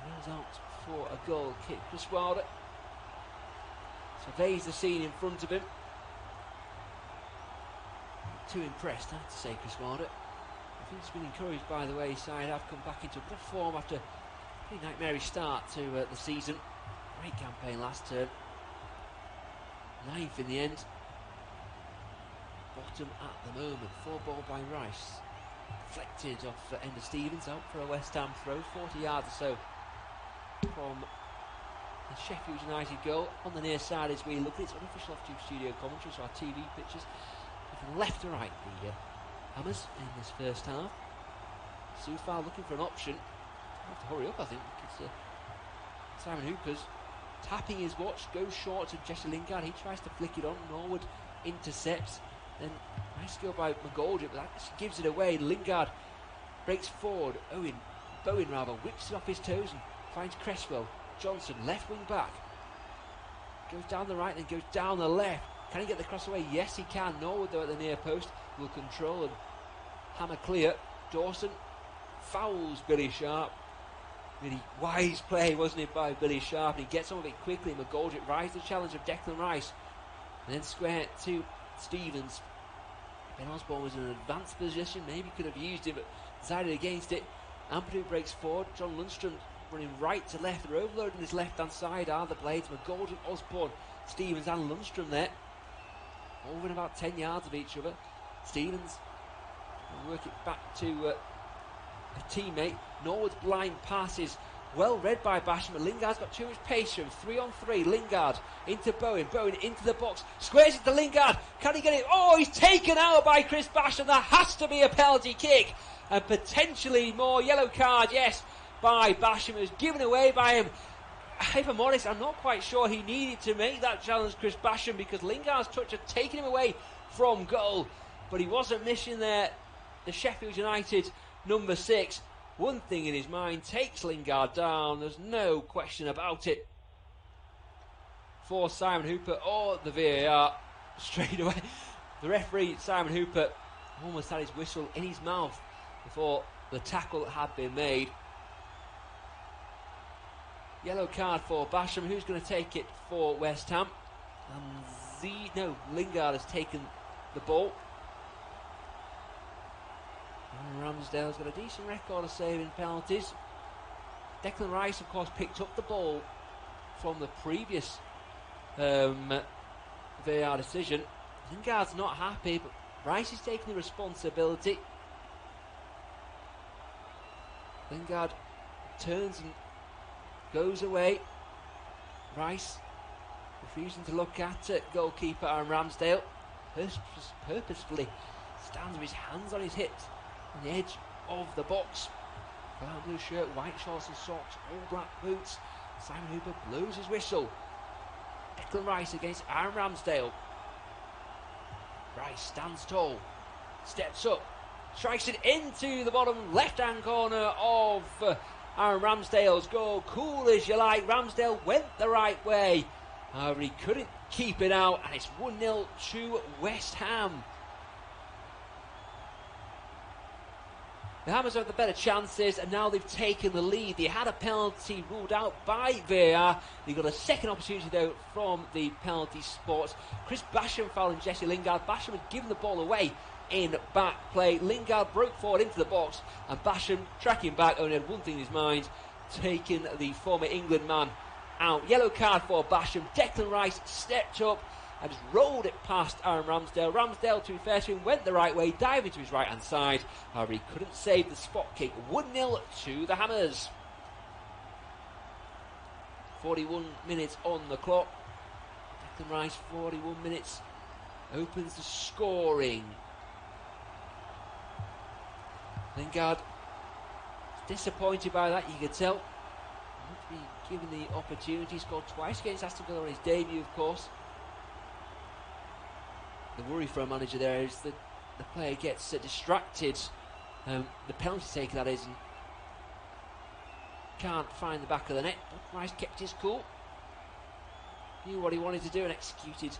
And goes out for a goal kick. Chris Wilder surveys the scene in front of him. Not too impressed, I have to say, Chris Wilder. I think he's been encouraged by the way his side have come back into a bit of form after a pretty nightmarish start to the season. Great campaign last term. 9th in the end. Bottom at the moment. 4 ball by Rice. Deflected off Ender Stevens, out for a West Ham throw. 40 yards or so from the Sheffield United goal. On the near side as we look at its unofficial off-tube studio commentary, so our TV pictures. From left to right, the Hammers in this first half. Soufal looking for an option. I'll have to hurry up, I think, because Simon Hooper's tapping his watch, goes short to Jesse Lingard. He tries to flick it on. Norwood intercepts. Then nice skill by McGoldrick, but that gives it away. Lingard breaks forward. Bowen whips it off his toes and finds Cresswell. Johnson, left wing back. Goes down the right, then goes down the left. Can he get the cross away? Yes, he can. Norwood, though, at the near post will control and hammer clear. Dawson fouls Billy Sharp. Really wise play, wasn't it, by Billy Sharp? And he gets on with it quickly. McGoldrick rises the challenge of Declan Rice. And then square to Stevens. Ben Osborne was in an advanced position. Maybe could have used it, but decided against it. Ampadu breaks forward. John Lundstrom running right to left. They're overloading his left-hand side are the Blades. McGoldrick, Osborne, Stevens and Lundstrom there. All within about 10 yards of each other. Stevens will work it back to a teammate. Norwood's blind passes well read by Basham, but Lingard's got too much pace for him. 3 on 3. Lingard into Bowen. Bowen into the box. Squares it to Lingard. Can he get it? Oh, he's taken out by Chris Basham. That has to be a penalty kick. And potentially more yellow card, yes, by Basham. It was given away by him. If I'm honest, I'm not quite sure he needed to make that challenge, Chris Basham, because Lingard's touch had taken him away from goal. But he wasn't missing there. The Sheffield United number 6, one thing in his mind, takes Lingard down. There's no question about it. For Simon Hooper or the VAR straight away. The referee, Simon Hooper, almost had his whistle in his mouth before the tackle had been made. Yellow card for Basham. Who's going to take it for West Ham? Lingard has taken the ball. And Ramsdale's got a decent record of saving penalties. Declan Rice, of course, picked up the ball from the previous VAR decision. Lingard's not happy, but Rice is taking the responsibility. Lingard turns and goes away. Rice refusing to look at goalkeeper Aaron Ramsdale. Purposefully stands with his hands on his hips on the edge of the box. Brown blue shirt, white shorts and socks, all black boots. Simon Hooper blows his whistle. Declan Rice against Aaron Ramsdale. Rice stands tall, steps up, strikes it into the bottom left-hand corner of Aaron Ramsdale's goal. Cool as you like. Ramsdale went the right way. However, he couldn't keep it out, and it's 1-0 to West Ham. The Hammers have the better chances, and now they've taken the lead. They had a penalty ruled out by VAR. They got a second opportunity, though, from the penalty spots. Chris Basham fouling Jesse Lingard. Basham had given the ball away in back play. Lingard broke forward into the box, and Basham, tracking back, only had one thing in his mind, taking the former England man out. Yellow card for Basham. Declan Rice stepped up and just rolled it past Aaron Ramsdale. Ramsdale, to be fair to him, went the right way, diving to his right hand side. However, he couldn't save the spot kick. 1-0 to the Hammers. 41 minutes on the clock. Declan Rice, 41 minutes, opens the scoring. Lingard disappointed by that, you could tell. Not to be given the opportunity. He scored twice against Aston Villa on his debut, of course. The worry for a manager there is that the player gets distracted. The penalty taker, that is, and can't find the back of the net. But Rice kept his cool. Knew what he wanted to do and executed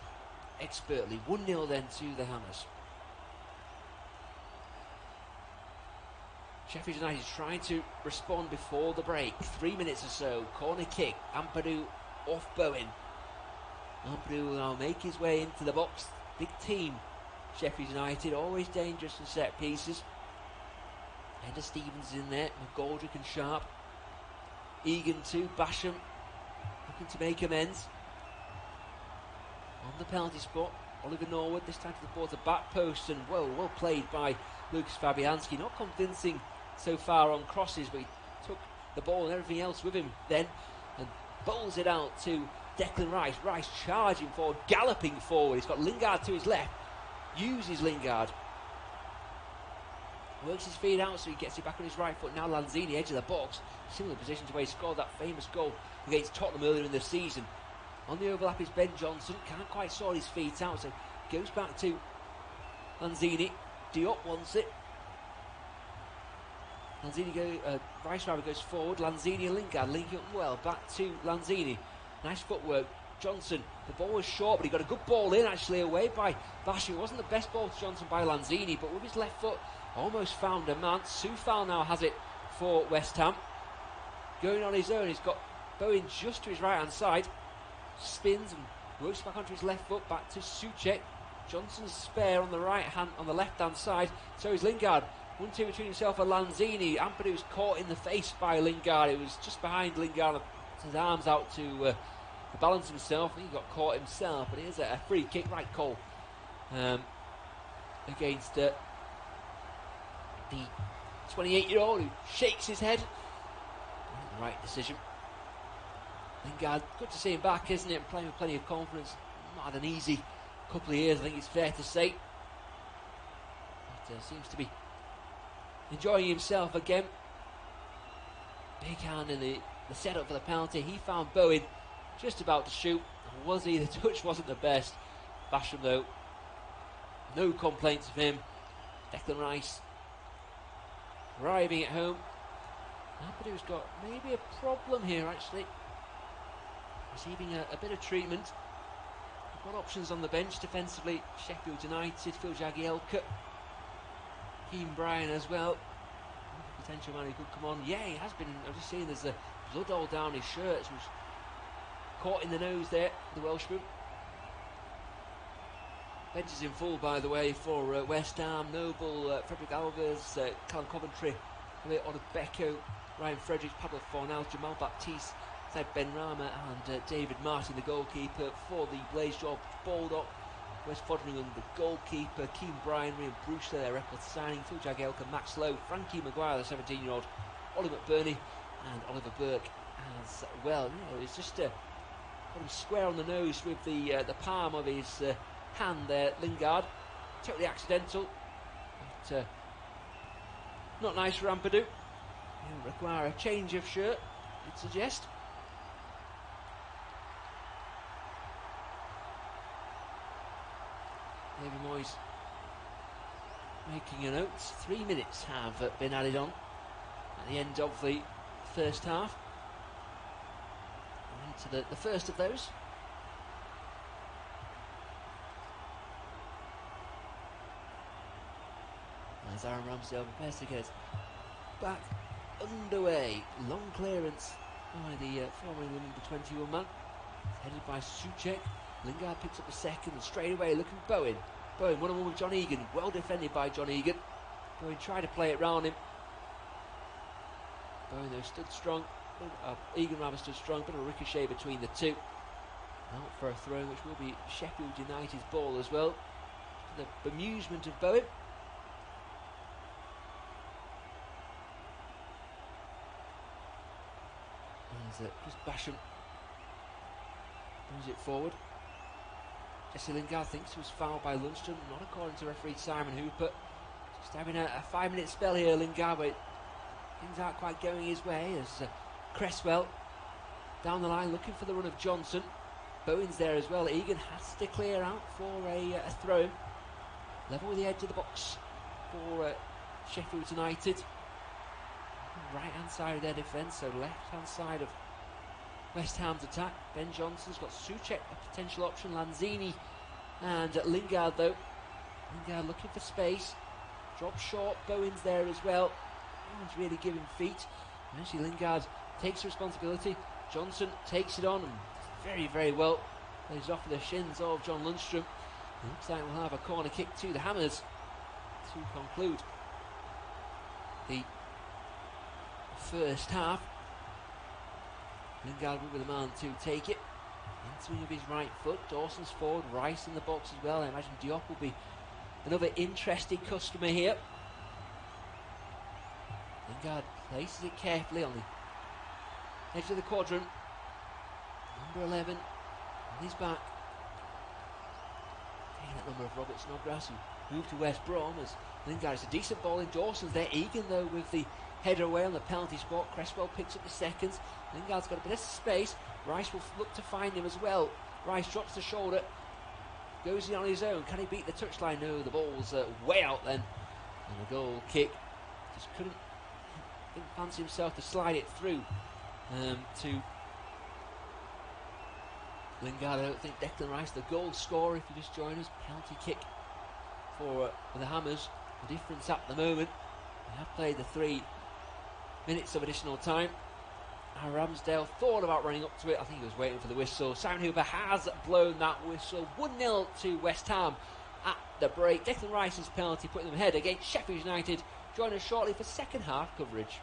expertly. 1-0 then to the Hammers. Sheffield United trying to respond before the break. 3 minutes or so. Corner kick. Ampadu off Bowen. Ampadu will now make his way into the box. Big team. Sheffield United, always dangerous in set pieces. Ender Stevens in there. McGoldrick and Sharp. Egan too. Basham looking to make amends. On the penalty spot. Oliver Norwood this time to the ball, the back post, and well played by Lucas Fabianski. Not convincing so far on crosses, but he took the ball and everything else with him then and bowls it out to Declan Rice. Rice charging forward, galloping forward. He's got Lingard to his left. Uses Lingard. Works his feet out so he gets it back on his right foot. Now Lanzini, edge of the box. Similar position to where he scored that famous goal against Tottenham earlier in the season. On the overlap is Ben Johnson. Can't quite sort his feet out, so goes back to Lanzini. Diop wants it. Rice goes forward. Lanzini and Lingard linking up well. Back to Lanzini. Nice footwork. Johnson. The ball was short, but he got a good ball in actually away by Basham. It wasn't the best ball to Johnson by Lanzini, but with his left foot almost found a man. Soufal now has it for West Ham. Going on his own, he's got Bowen just to his right hand side. Spins and works back onto his left foot. Back to Souček. Johnson's spare on the left hand side. So is Lingard. 1-2 between himself and Lanzini. Ampadu's caught in the face by Lingard. It was just behind Lingard. His arms out to balance himself. He got caught himself, but here's a free kick, right call against the 28-year-old who shakes his head. Right decision. Lingard, good to see him back, isn't it? And playing with plenty of confidence. Not had an easy couple of years, I think it's fair to say. But seems to be enjoying himself again. Big hand in the setup for the penalty. He found Bowen just about to shoot. Was he? The touch wasn't the best. Basham though, no complaints of him. Declan Rice arriving at home. Ampadu's got maybe a problem here actually. Receiving a bit of treatment. We've got options on the bench defensively. Sheffield United, Phil Jagielka, Keane Bryan as well. Potential man who could come on. Yeah, he has been. I've just seen there's a blood all down his shirt. It was caught in the nose there, the Welshman. Bench is in full, by the way, for West Ham. Noble, Frederick Alves, Callum Coventry, Odebeko, Ryan Fredericks, Pablo Fornals, Jamal Baptiste, Ben Rama and David Martin, the goalkeeper for the Blaze Job Baldock. West Foderingham, the goalkeeper, Keane Bryan, Ryan Bruce, their record signing, Phil Jagielka, Max Lowe, Frankie Maguire, the 17-year-old, Ollie McBurney and Oliver Burke as well. You know, it's just got him square on the nose with the palm of his hand there, Lingard. Totally accidental, but not nice for Ampadu. He'll require a change of shirt, I'd suggest. David Moyes making a note. 3 minutes have been added on at the end of the first half. Into the first of those. As Aaron Ramsdale prepares to get back underway. Long clearance by the former England #21 man. Headed by Souček. Lingard picks up a second and straight away looking at Bowen. Bowen 1-on-1 with John Egan. Well defended by John Egan. Bowen tried to play it round him. Bowen though stood strong. Egan rather stood strong. Bit of a ricochet between the two. Out for a throw which will be Sheffield United's ball as well. To the bemusement of Bowen. There's Chris Basham. Brings it forward. Jesse Lingard thinks he was fouled by Lundstrom, not according to referee Simon Hooper. Just having a 5-minute spell here, Lingard, but things aren't quite going his way as Cresswell down the line looking for the run of Johnson. Bowen's there as well. Egan has to clear out for a throw. Level with the edge of the box for Sheffield United. Right hand side of their defence, so left hand side of West Ham's attack. Ben Johnson's got Souček, a potential option. Lanzini and Lingard though. Lingard looking for space. Drop short. Bowen's there as well. No one's really giving feet. And actually Lingard takes responsibility. Johnson takes it on and very, very well. Lays off the shins of John Lundstrom. It looks like we'll have a corner kick to the Hammers to conclude the first half. Lingard will be the man to take it. In swing of his right foot. Dawson's forward. Rice in the box as well. I imagine Diop will be another interesting customer here. Lingard places it carefully on the edge of the quadrant. Number 11 on his back. Taking that number of Robert Snodgrass, who moved to West Brom as Lingard. It's a decent ball in. Dawson's there. Egan though with the header away on the penalty spot. Cresswell picks up the seconds. Lingard's got a bit of space. Rice will look to find him as well. Rice drops the shoulder. Goes in on his own. Can he beat the touchline? No, the ball's way out then. And the goal kick. Just didn't fancy himself to slide it through to Lingard. I don't think Declan Rice, the goal scorer, if you just join us. Penalty kick for the Hammers. The difference at the moment. They have played the 3 minutes of additional time. Ramsdale thought about running up to it. I think he was waiting for the whistle. Simon Hooper has blown that whistle. 1-0 to West Ham at the break. Declan Rice's penalty putting them ahead against Sheffield United. Join us shortly for second half coverage.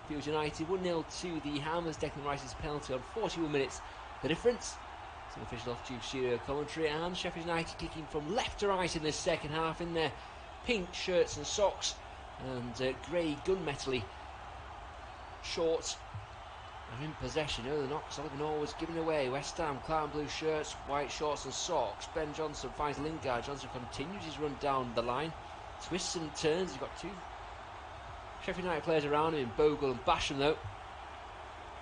Sheffield United 1-0 to the Hammers. Declan Rice's penalty on 41 minutes. The difference. Some official off-tube studio commentary, and Sheffield United kicking from left to right in this second half in their pink shirts and socks and grey gunmetal-y shorts. Are in possession. No, they're not, because Oliver Norwood was giving away. West Ham, clown blue shirts, white shorts and socks. Ben Johnson finds Lingard. Johnson continues his run down the line, twists and turns. He's got two Sheffield United players around him, Bogle and Basham though.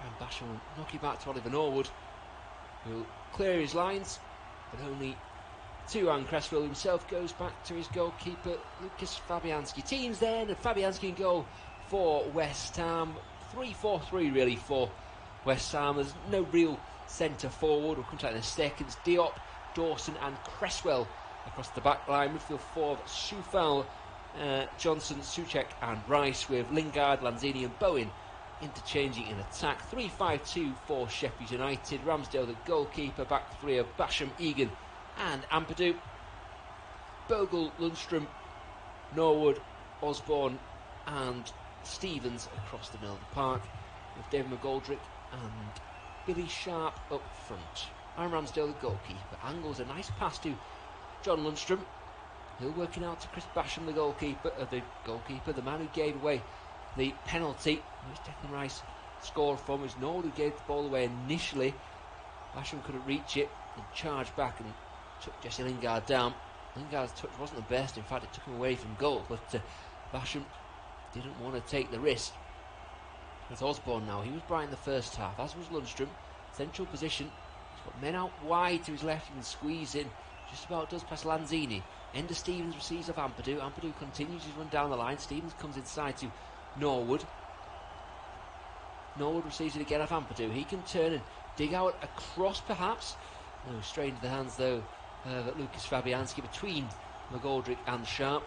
And Basham will knock it back to Oliver Norwood, who'll clear his lines, but only two. And Cresswell himself goes back to his goalkeeper, Lucas Fabianski. Teams then, and Fabianski in goal for West Ham. 3-4-3 really for West Ham. There's no real centre forward. We'll come to that in a second. It's Diop, Dawson and Cresswell across the back line. Midfield four of Soufal, Johnson, Souček and Rice, with Lingard, Lanzini and Bowen interchanging in attack. 3-5-2 for Sheffield United. Ramsdale the goalkeeper. Back three of Basham, Egan and Ampadu. Bogle, Lundstrom, Norwood, Osborne and Stevens across the middle of the park, with David McGoldrick and Billy Sharp up front. Aaron Ramsdale the goalkeeper. Angles a nice pass to John Lundstrom. He'll working out to Chris Basham, the goalkeeper, the man who gave away the penalty, which Declan Rice scored from. It was Norwood who gave the ball away initially. Basham couldn't reach it and charged back and took Jesse Lingard down. Lingard's touch wasn't the best, in fact it took him away from goal, but Basham didn't want to take the risk. It's Osborne now. He was bright in the first half, as was Lundstrom. Central position. He's got men out wide to his left and squeeze in. Just about does past Lanzini. Ender Stevens receives off Ampadu. Ampadu continues his run down the line. Stevens comes inside to Norwood. Norwood receives it again off Ampadu. He can turn and dig out a cross perhaps. No, straight into the hands though of Lucas Fabianski between McGoldrick and Sharp.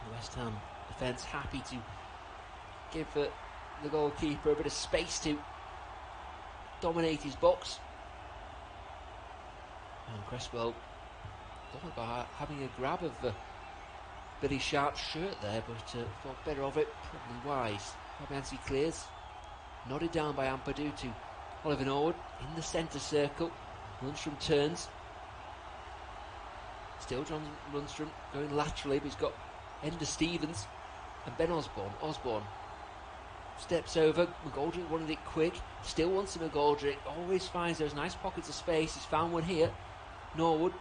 The West Ham defence happy to give the goalkeeper a bit of space to dominate his box. And Cresswell thought about having a grab of Billy Sharp's shirt there, but thought better of it, probably wise. Fabianski clears, nodded down by Ampadu to Oliver Norwood in the centre circle. Lundstrom turns. Still John Lundstrom going laterally, but he's got Ender Stevens and Ben Osborne. Osborne steps over. McGoldrick wanted it quick. Still wants to McGoldrick. Always finds those nice pockets of space. He's found one here. Norwood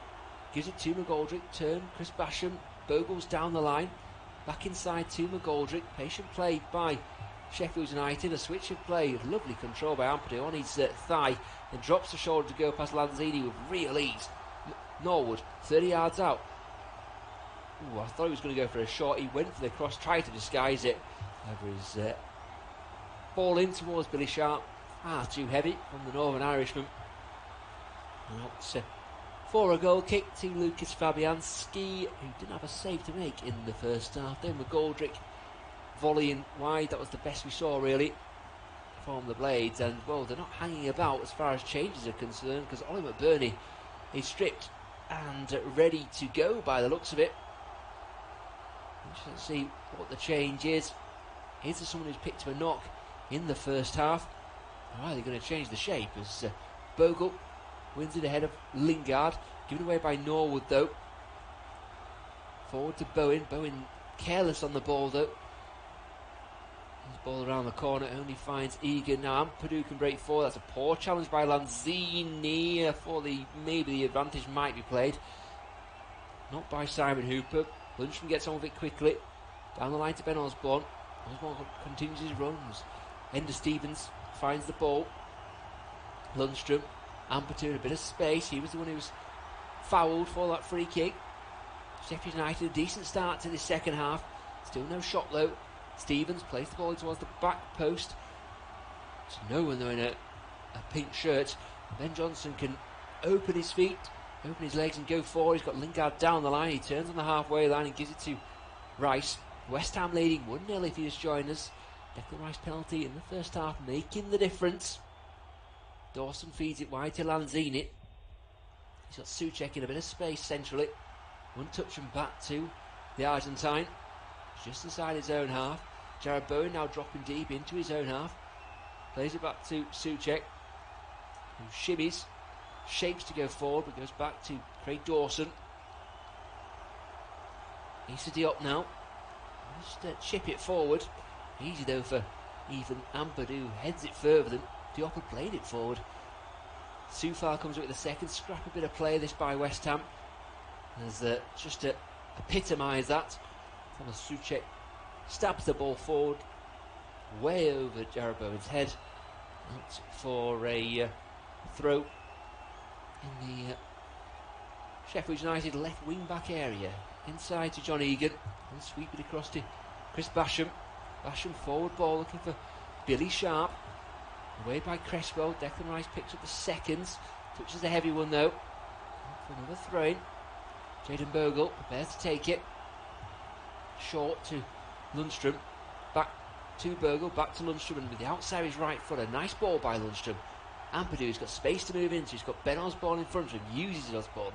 gives it to McGoldrick. Turn. Chris Basham. Bogle's down the line. Back inside to McGoldrick. Patient play by Sheffield United. A switch of play. Lovely control by Ampadu on his thigh. Then drops the shoulder to go past Lanzini with real ease. Norwood 30 yards out. Ooh, I thought he was going to go for a shot. He went for the cross, tried to disguise it. Over his ball in towards Billy Sharp. Far too heavy from the Northern Irishman. And out for a goal kick to Lucas Fabianski, who didn't have a save to make in the first half. Then McGoldrick volleying wide. That was the best we saw really from the Blades. And well, they're not hanging about as far as changes are concerned, because Ollie McBurney is stripped and ready to go by the looks of it. Let's see what the change is. Is there someone who's picked up a knock in the first half? Or are they going to change the shape as Bogle wins it ahead of Lingard? Given away by Norwood though. Forward to Bowen. Bowen careless on the ball though. His ball around the corner only finds Egan. Now Ampadu can break forward. That's a poor challenge by Lanzini for maybe the advantage might be played. Not by Simon Hooper. Lundstrom gets on with it quickly. Down the line to Ben Osborne. Osborne continues his runs. Ender Stevens finds the ball. Lundstrom. Ampadu in a bit of space. He was the one who was fouled for that free kick. Sheffield United, a decent start to the second half. Still no shot though. Stevens plays the ball towards the back post. There's no one though in a pink shirt. Ben Johnson can open his feet, open his legs and go forward. He's got Lingard down the line. He turns on the halfway line and gives it to Rice. West Ham leading 1-0 if you just join us. Declan Rice penalty in the first half making the difference. Dawson feeds it wide to Lanzini. He's got Souček in a bit of space centrally. One touch and back to the Argentine. Just inside his own half. Jared Bowen now dropping deep into his own half. Plays it back to Souček, who shimmies, shapes to go forward, but goes back to Craig Dawson. Issa Diop now. Just chip it forward. Easy though for even Ampadu. Heads it further than Diop had played it forward. Soufal comes up with a second. Scrappy bit of play this by West Ham. As just to epitomise that. Thomas Souček stabs the ball forward, way over Jared Bowen's head. Out for a throw in the Sheffield United left wing back area. Inside to John Egan, and sweep it across to Chris Basham. Basham forward ball looking for Billy Sharp. Away by Cresswell. Declan Rice picks up the seconds. Touches the heavy one though. Out for another throw in. Jayden Bogle prepares to take it. Short to Lundstrom. Back to Bogle, back to Lundstrom, and with the outside of his right foot, a nice ball by Lundstrom. Ampadu's got space to move into. He's got Ben Osborne in front of him. Uses Osborne.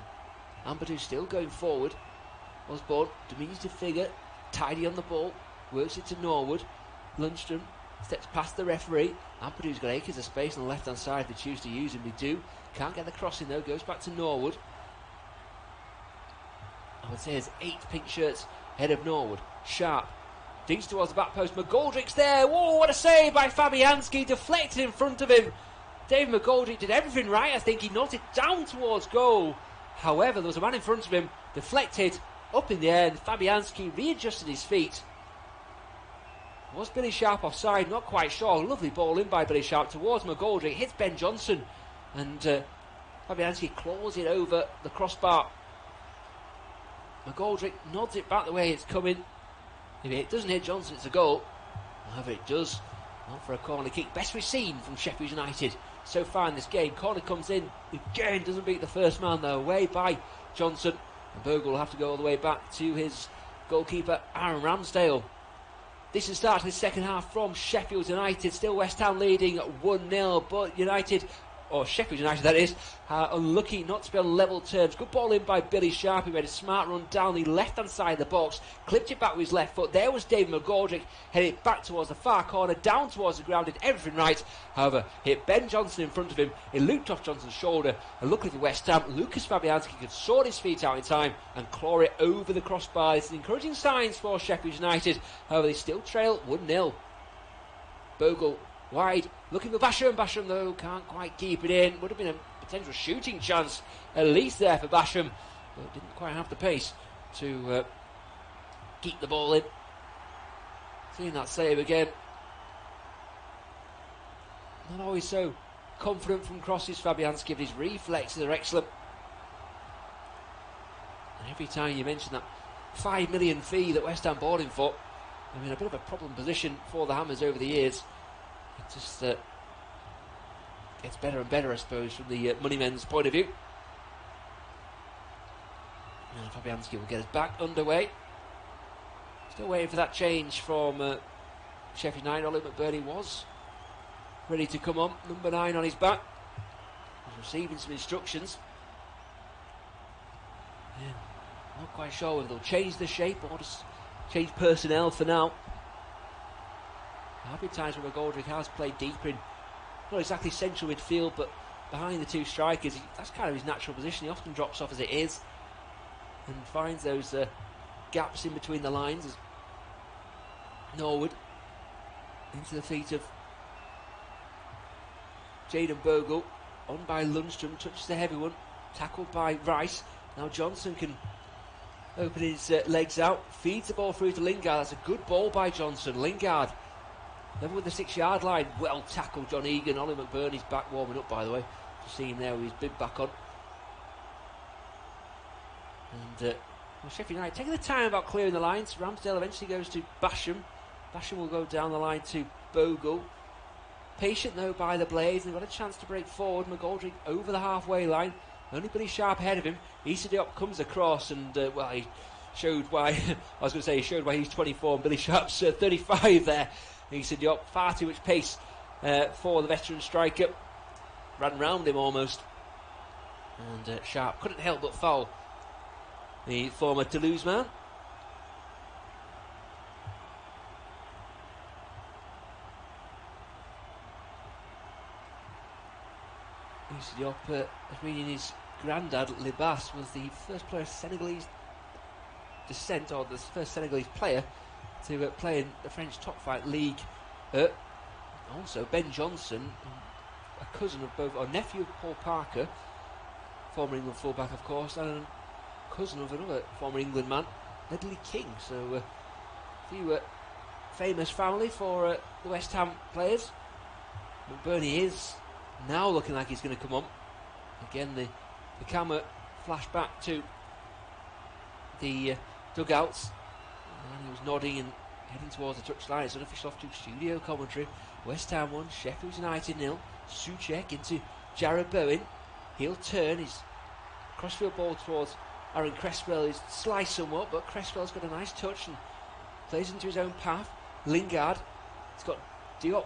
Ampadu still going forward. Osborne diminutive figure, tidy on the ball, works it to Norwood. Lundstrom steps past the referee. Ampadu's got acres of space on the left hand side if they choose to use him. They do. Can't get the crossing though, goes back to Norwood. I would say there's 8 pink shirts ahead of Norwood. Sharp dinks towards the back post. McGoldrick's there. Whoa, what a save by Fabianski. Deflected in front of him. David McGoldrick did everything right. I think he nodded down towards goal. However, there was a man in front of him. Deflected up in the air. And Fabianski readjusted his feet. Was Billy Sharp offside? Not quite sure. Lovely ball in by Billy Sharp towards McGoldrick. Hits Ben Johnson. And Fabianski claws it over the crossbar. McGoldrick nods it back the way it's coming. If it doesn't hit Johnson, it's a goal. However, it does. Not for a corner kick. Best we've seen from Sheffield United so far in this game. Corner comes in. Again, doesn't beat the first man though. Away by Johnson. And Bogle will have to go all the way back to his goalkeeper, Aaron Ramsdale. This is the start of the second half from Sheffield United. Still West Ham leading 1-0. But United, or Sheffield United that is, unlucky not to be on level terms. Good ball in by Billy Sharp. He made a smart run down the left hand side of the box, clipped it back with his left foot. There was David McGoldrick, headed it back towards the far corner, down towards the ground, did everything right. However, hit Ben Johnson in front of him. It looped off Johnson's shoulder, and luckily for West Ham, Lucas Fabianski could sort his feet out in time and claw it over the crossbar. It's encouraging signs for Sheffield United. However, they still trail 1-0. Bogle wide, looking for Basham. Basham though can't quite keep it in. Would have been a potential shooting chance at least there for Basham, but didn't quite have the pace to keep the ball in. Seeing that save again. Not always so confident from crosses, Fabianski, but his reflexes are excellent. And every time you mention that £5 million fee that West Ham bought him for, I mean, a bit of a problem position for the Hammers over the years. It just gets better and better, I suppose, from the moneymen's point of view. And Fabianski will get us back underway. Still waiting for that change from Sheffield United. Ollie McBurney was ready to come on. Number 9 on his back. He's receiving some instructions. Yeah, not quite sure whether they'll change the shape or just change personnel for now. There have been times where McGoldrick has played deeper in, not exactly central midfield, but behind the two strikers. That's kind of his natural position. He often drops off as it is and finds those gaps in between the lines as Norwood into the feet of Jayden Bogle, on by Lundstrom, touches the heavy one, tackled by Rice. Now Johnson can open his legs out, feeds the ball through to Lingard. That's a good ball by Johnson. Lingard level with the 6-yard line. Well tackled, John Egan. Ollie McBurney's back warming up, by the way. Just see him there with his bib back on. And Sheffield United taking the time about clearing the lines. Ramsdale eventually goes to Basham. Basham will go down the line to Bogle. Patient though by the Blades, and they've got a chance to break forward. McGoldrick over the halfway line. Only Billy Sharp ahead of him. Issa Diop comes across, and well, he showed why. I was going to say he showed why he's 24 and Billy Sharp's 35 there. Issa Diop, far too much pace for the veteran striker. Ran round him almost, and Sharp couldn't help but foul the former Toulouse man. Diop, reading his granddad, Libas, was the first player of Senegalese descent, or the first Senegalese player to play in the French top flight league. Also, Ben Johnson, a cousin of both, or nephew of Paul Parker, former England fullback, of course, and a cousin of another former England man, Ledley King. So, a few famous family for the West Ham players. McBurney is now looking like he's going to come on. Again, the camera flashed back to the dugouts, and he was nodding and heading towards the touchline. It's unofficial off to studio commentary. West Ham 1, Sheffield United 0. Souček into Jarrod Bowen. He'll turn his crossfield ball towards Aaron Cresswell. He's sliced somewhat, but Cresswell's got a nice touch and plays into his own path. Lingard, he's got Diop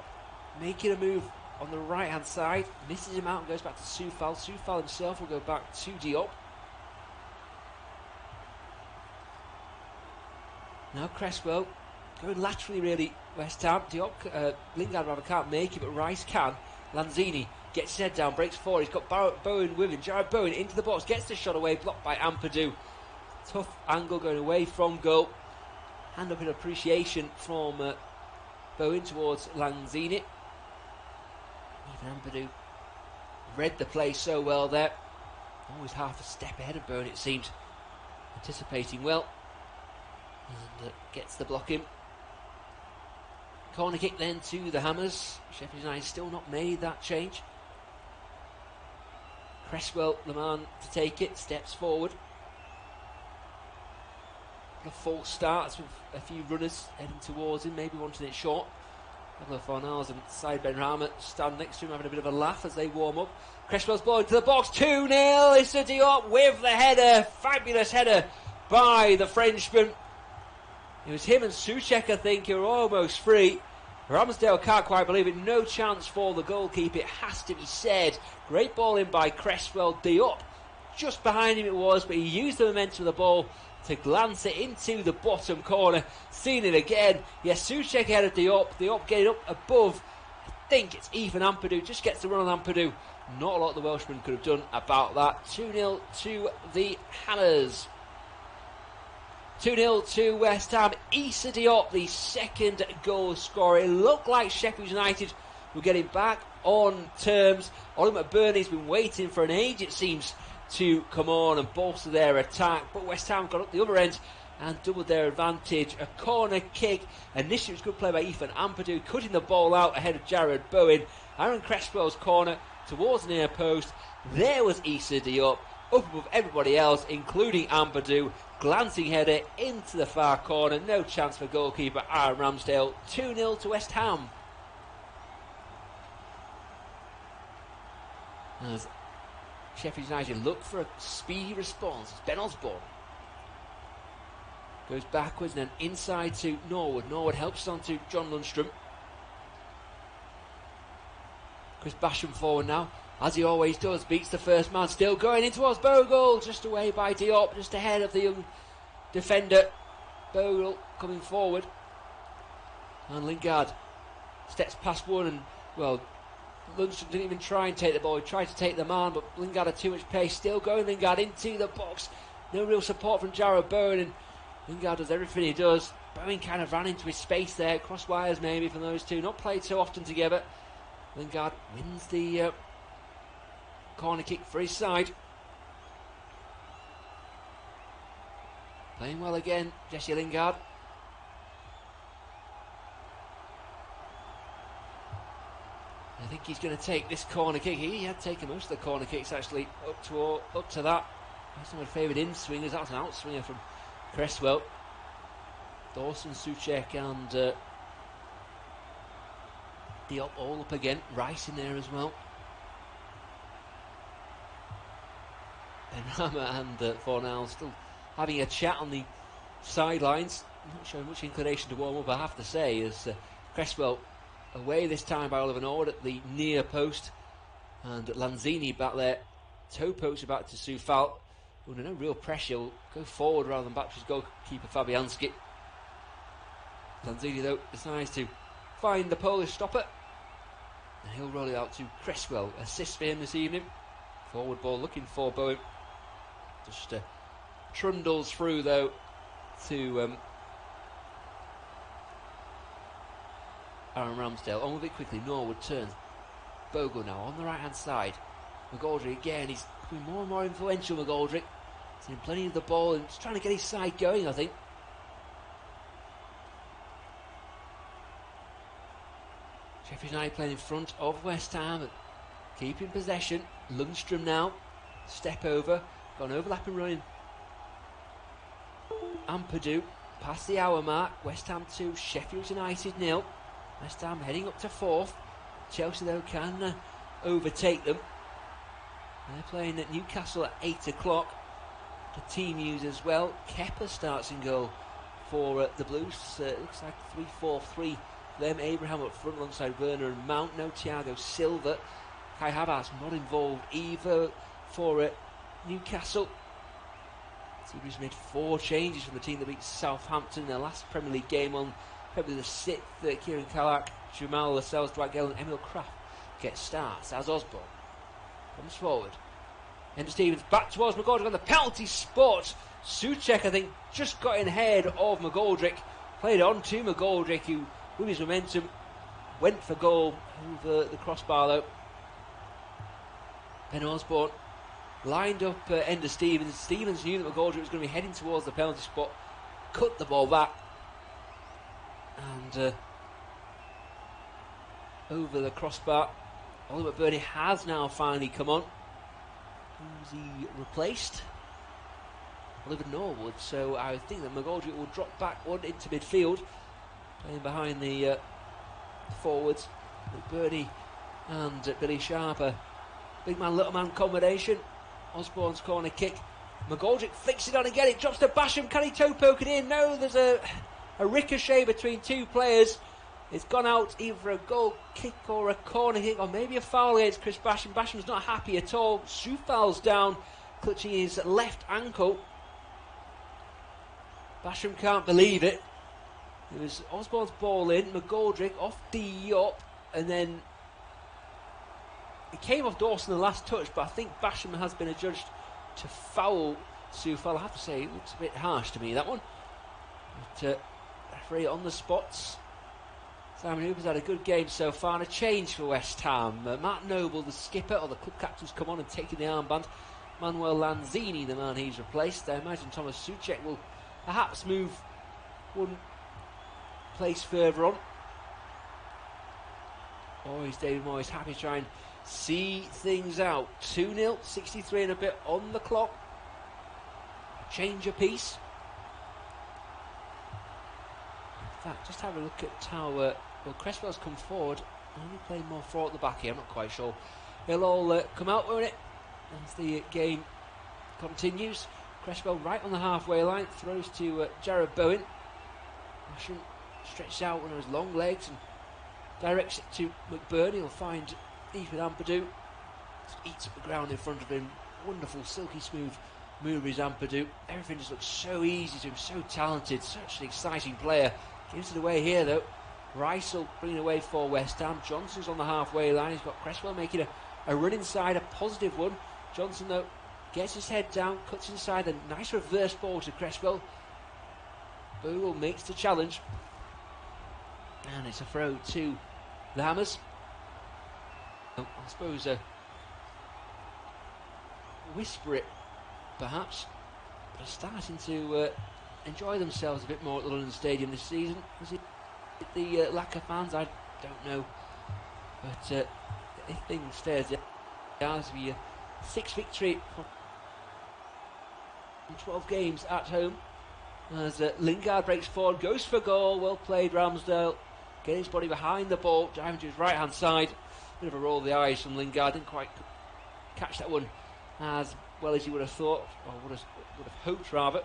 making a move on the right hand side, misses him out and goes back to Soufal. Soufal himself will go back to Diop. Now Cresswell going laterally, really. West Ham, Diop, Lingard rather can't make it, but Rice can. Lanzini gets his head down, breaks forward. He's got Bowen with him. Jarrod Bowen into the box, gets the shot away, blocked by Ampadu. Tough angle going away from goal. Hand up in appreciation from Bowen towards Lanzini. Even Ampadu read the play so well there. Always half a step ahead of Bowen, it seemed. Anticipating well. And gets the block in. Corner kick then to the Hammers. Sheffield United still not made that change. Cresswell, the man to take it, steps forward. A false starts with a few runners heading towards him, maybe wanting it short. Couple of Fornals and Said Benrahma stand next to him having a bit of a laugh as they warm up. Cresswell's ball into the box, 2-0. Issa Diop with the header, fabulous header by the Frenchman. It was him and Souček, I think, who were almost free. Ramsdale can't quite believe it. No chance for the goalkeeper, it has to be said. Great ball in by Cresswell. Diop just behind him it was, but he used the momentum of the ball to glance it into the bottom corner. Seen it again. Yes, Souček ahead of Diop. Diop getting up above. I think it's Ethan Ampadu. Just gets the run on Ampadu. Not a lot the Welshman could have done about that. 2-0 to the Hammers. 2-0 to West Ham. Issa Diop, the second goal scorer. It looked like Sheffield United were getting back on terms. Ollie McBurney's been waiting for an age, it seems, to come on and bolster their attack. But West Ham got up the other end and doubled their advantage. A corner kick. Initially, it was good play by Ethan Ampadu, cutting the ball out ahead of Jarrod Bowen. Aaron Cresswell's corner towards the near post. There was Issa Diop, up above everybody else, including Ampadu. Glancing header into the far corner. No chance for goalkeeper Aaron Ramsdale. 2-0 to West Ham. As Sheffield United look for a speedy response, it's Ben Osborne. Goes backwards and then inside to Norwood. Norwood helps on to John Lundstrom. Chris Basham forward now, as he always does, beats the first man, still going in towards Bogle, just away by Diop, just ahead of the young defender. Bogle coming forward, and Lingard steps past one, and well, Lundstrom didn't even try and take the ball. He tried to take the man, but Lingard had too much pace. Still going Lingard into the box. No real support from Jarrod Bowen, and Lingard does everything he does. Bowen kind of ran into his space there, cross wires maybe from those two, not played so often together. Lingard wins the corner kick for his side. Playing well again, Jesse Lingard. I think he's going to take this corner kick. He had taken most of the corner kicks actually up to that. That's one of my favourite in-swingers. That was an outswinger from Cresswell. Dawson, Souček and Diop all up again. Rice in there as well. Benrahma and Fornal still having a chat on the sidelines. Not showing much inclination to warm up, I have to say, as Cresswell away this time by Oliver Norwood at the near post, and Lanzini back there, toe pokes back to Soufal, who under no real pressure will go forward rather than back to his goalkeeper Fabianski. Lanzini though decides to find the Polish stopper, and he'll roll it out to Cresswell. Assist for him this evening. Forward ball looking for Bowen. Just trundles through though to Aaron Ramsdale. On with it quickly. Norwood turns. Bogle now on the right hand side. McGoldrick again. He's becoming more and more influential. McGoldrick seeing plenty of the ball and just trying to get his side going, I think. Sheffield United playing in front of West Ham, keeping possession. Lundstrom now, step over, got an overlapping running. Ampadu past the hour mark. West Ham 2, Sheffield United 0. West Ham heading up to 4th. Chelsea though can overtake them. They're playing at Newcastle at 8 o'clock. The team news as well. Kepa starts in goal for the Blues. It looks like 3-4-3. Them, Abraham up front alongside Werner and Mount. No Thiago Silva. Kai Havertz not involved either for Newcastle. The team has made 4 changes from the team that beat Southampton in their last Premier League game on February the 6th. Kieran Carrack, Jamal Lascelles, Dwight Gale and Emil Kraft get starts as Osborne comes forward. Ender Stevens back towards McGoldrick on the penalty spot. Souček, I think, just got in ahead of McGoldrick. Played on to McGoldrick, who, with his momentum, went for goal over the crossbar though. Ben Osborne lined up Ender Stevens. Stevens knew that McGoldrick was going to be heading towards the penalty spot. Cut the ball back. And over the crossbar. Oliver Burney has now finally come on. Who's he replaced? Oliver Norwood. So I think that McGoldrick will drop back one into midfield, playing behind the forwards. Burney and Billy Sharper. Big man, little man combination. Osborne's corner kick. McGoldrick flicks it on again. It drops to Basham. Can he toe poke it in? No, there's a ricochet between 2 players. It's gone out either for a goal kick or a corner kick, or maybe a foul against Chris Basham. Basham's not happy at all. Soufal's down, clutching his left ankle. Basham can't believe it. It was Osborne's ball in. McGoldrick off D up, and then it came off Dawson the last touch, but I think Basham has been adjudged to foul Soufal. I have to say, it looks a bit harsh to me, that one. But referee on the spots. Simon Hooper's had a good game so far, and a change for West Ham. Matt Noble, the skipper, or the club captain's come on and taken the armband. Manuel Lanzini, the man he's replaced. I imagine Thomas Souček will perhaps move one place further on. Always David Moyes happy to try and see things out. 2-0, 63 and a bit on the clock. Change a piece. In fact, just have a look at how Cresswell's come forward. Only playing more 4 at the back here, I'm not quite sure. They'll all come out with it as the game continues. Cresswell right on the halfway line, throws to Jared Bowen. Basham stretches out one of his long legs and directs it to McBurney. He'll find Ethan Ampadu. Just eats up the ground in front of him. Wonderful, silky smooth move is Ampadu. Everything just looks so easy to him, so talented, such an exciting player. Gives it away here though. Rice will bring it away for West Ham. Johnson's on the halfway line. He's got Cresswell making a run inside, a positive one. Johnson though gets his head down, cuts inside, a nice reverse ball to Cresswell. Bogle makes the challenge, and it's a throw to the Hammers. I suppose whisper it perhaps, but are starting to enjoy themselves a bit more at the London Stadium this season. Is it the lack of fans? I don't know, but if things stay as they are, this will be a 6th victory from 12 games at home. As Lingard breaks forward, goes for goal. Well played, Ramsdale. Get his body behind the ball, driving to his right hand side. Bit of a roll of the eyes from Lingard. Didn't quite catch that one as well as he would have thought, or would have hoped rather.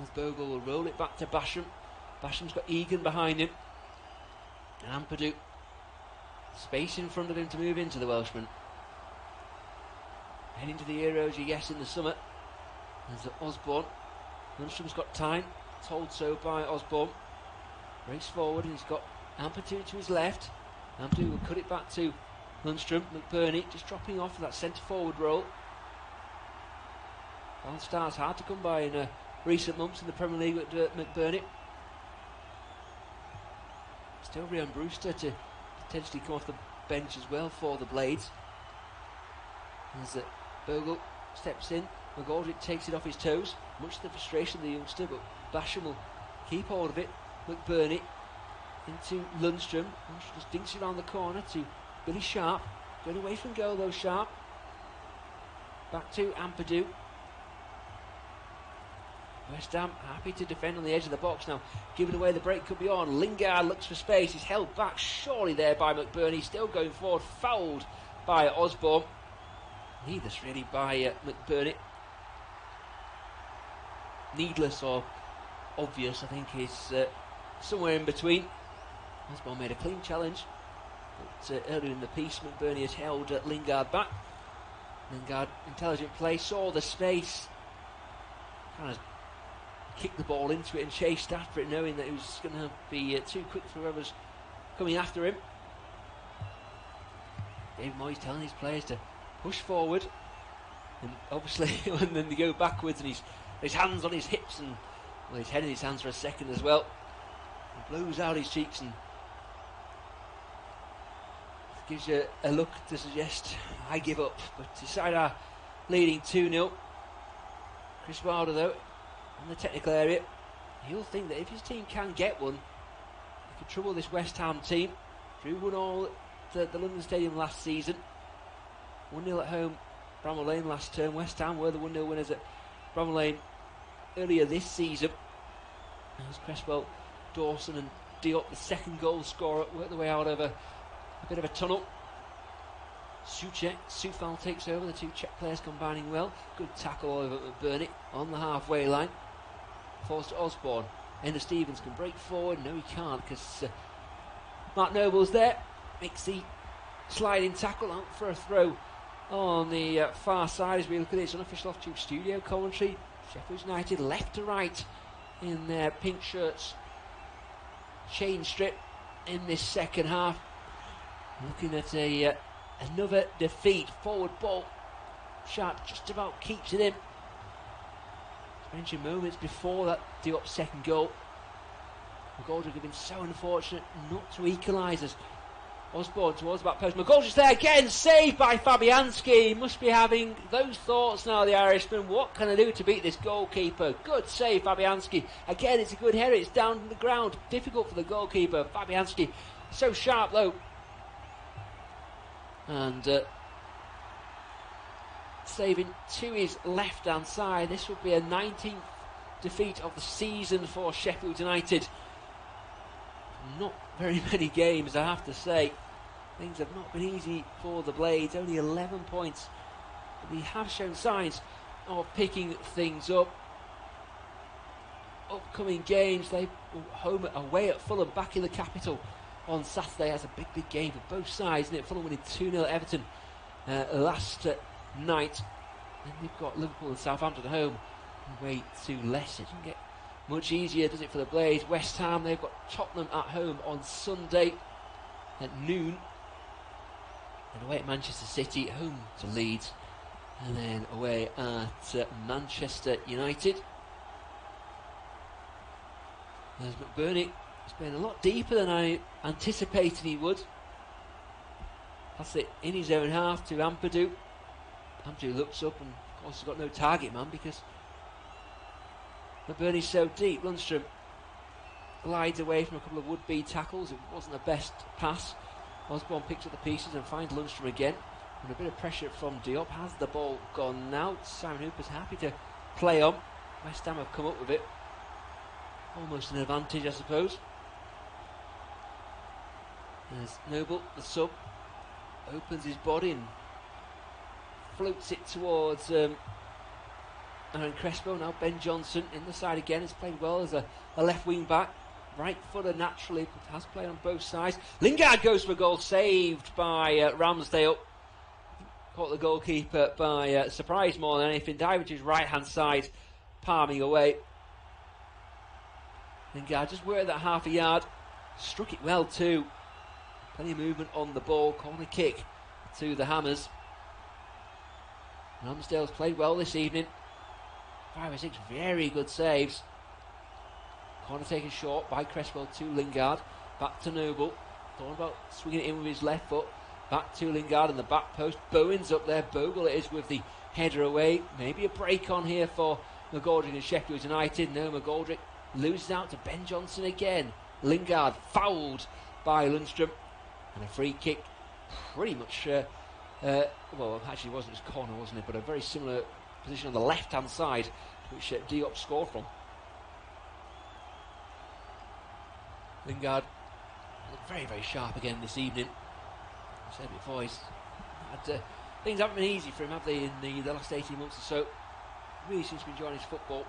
As Bogle will roll it back to Basham. Basham's got Egan behind him, and Ampadu space in front of him to move into the Welshman. Heading to the Euros, yes, in the summer. There's Osborne. Lundstrom's got time, told so by Osborne. Race forward, and he's got Ampadu to his left. Ampadu will cut it back to Lundstrom, McBurney just dropping off that centre forward role. Balanced starts hard to come by in recent months in the Premier League with McBurney. Still Ryan Brewster to potentially come off the bench as well for the Blades. As Bogle steps in, McGoldrick takes it off his toes, much to the frustration of the youngster, but Basham will keep hold of it. McBurney into Lundstrom. Lundstrom just dinks it around the corner to Billy Sharp, going away from goal though. Sharp back to Ampadu. West Ham happy to defend on the edge of the box now, giving away the break could be on. Lingard looks for space, he's held back surely there by McBurney, still going forward, fouled by Osborne. Needless really by McBurney. Needless or obvious, I think, is somewhere in between. Osborne made a clean challenge, but earlier in the piece McBurney has held Lingard back. Lingard, intelligent play, saw the space, kind of kicked the ball into it and chased after it, knowing that it was going to be too quick for whoever's coming after him. David Moyes telling his players to push forward, and obviously when then they go backwards and his hands on his hips and his head in his hands for a second as well. He blows out his cheeks and gives you a look to suggest I give up. But Deicide are leading 2-0. Chris Wilder though in the technical area, he'll think that if his team can get one, he could trouble this West Ham team. Drew 1-1 at the London Stadium last season, 1-0 at home Bramall Lane last term. West Ham were the 1-0 winners at Bramall Lane earlier this season. As Cresswell, Dawson and Diop, the second goal scorer, worked their way out of a bit of a tunnel. Souček, Soufal takes over, the two Czech players combining well. Good tackle over McBurney on the halfway line. Forced to Osborne. Enda Stevens can break forward. No, he can't, because Mark Noble's there. Makes the sliding tackle out for a throw on the far side as we look at its unofficial off-tube studio commentary. Sheffield United left to right in their pink shirts. Chain strip in this second half. Looking at another defeat. Forward ball. Sharp just about keeps it in. Mentioned moments before that Diop second goal. McGoldrick have been so unfortunate not to equalise as Osborne towards the back post. McGoldrick's there again, saved by Fabianski. He must be having those thoughts now, the Irishman. What can I do to beat this goalkeeper? Good save, Fabianski. Again, it's a good header, it's down to the ground. Difficult for the goalkeeper. Fabianski, so sharp though. And saving to his left hand side. This would be a 19th defeat of the season for Sheffield United. Not very many games, I have to say. Things have not been easy for the Blades. Only 11 points, but they have shown signs of picking things up. Upcoming games, they home away at Fulham, back in the capital on Saturday. That's a big game for both sides, isn't it? Fulham winning 2-0 at Everton last night. And they've got Liverpool and Southampton at home, away to Leicester. It doesn't get much easier, does it, for the Blades? West Ham, they've got Tottenham at home on Sunday at noon. And away at Manchester City, home to Leeds. And then away at Manchester United. There's McBurney. He's been a lot deeper than I anticipated he would. That's it in his own half to Ampadu. Ampadu looks up and of course he's got no target man because McBurney's so deep. Lundstrom glides away from a couple of would-be tackles. It wasn't the best pass. Osborne picks up the pieces and finds Lundstrom again. And a bit of pressure from Diop. Has the ball gone now? Simon Hooper's happy to play on. West Ham have come up with it. Almost an advantage, I suppose. There's Noble, the sub, opens his body and floats it towards Aaron Crespo. Now Ben Johnson in the side again. Has played well as a left wing back. Right footer naturally, but has played on both sides. Lingard goes for a goal, saved by Ramsdale. Caught the goalkeeper by surprise more than anything. Diving to his right hand side, palming away. Lingard just worked that half a yard. Struck it well too. Plenty of movement on the ball. Corner kick to the Hammers. Ramsdale's played well this evening. 5 or 6 very good saves. Corner taken short by Cresswell to Lingard. Back to Noble. Thought about swinging it in with his left foot. Back to Lingard and the back post. Bowen's up there. Bogle it is with the header away. Maybe a break on here for McGoldrick and Sheffield United. No, McGoldrick loses out to Ben Johnson again. Lingard fouled by Lundstrom. And a free kick. Pretty much, well, actually it wasn't his corner, wasn't it? But a very similar position on the left-hand side, which Diop scored from. Lingard looked very, very sharp again this evening. I said before, things haven't been easy for him, have they, in the last 18 months or so. Really seems to be enjoying his football.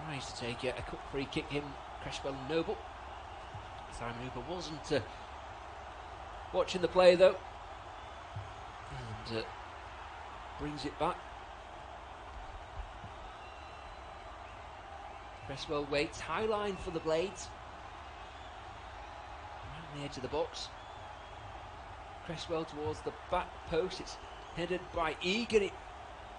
Tries to take a quick free kick, him, Cresswell and Noble. Simon Hooper wasn't watching the play though. And brings it back. Cresswell waits, high line for the Blades. Around the edge of the box. Cresswell towards the back post. It's headed by Egan. It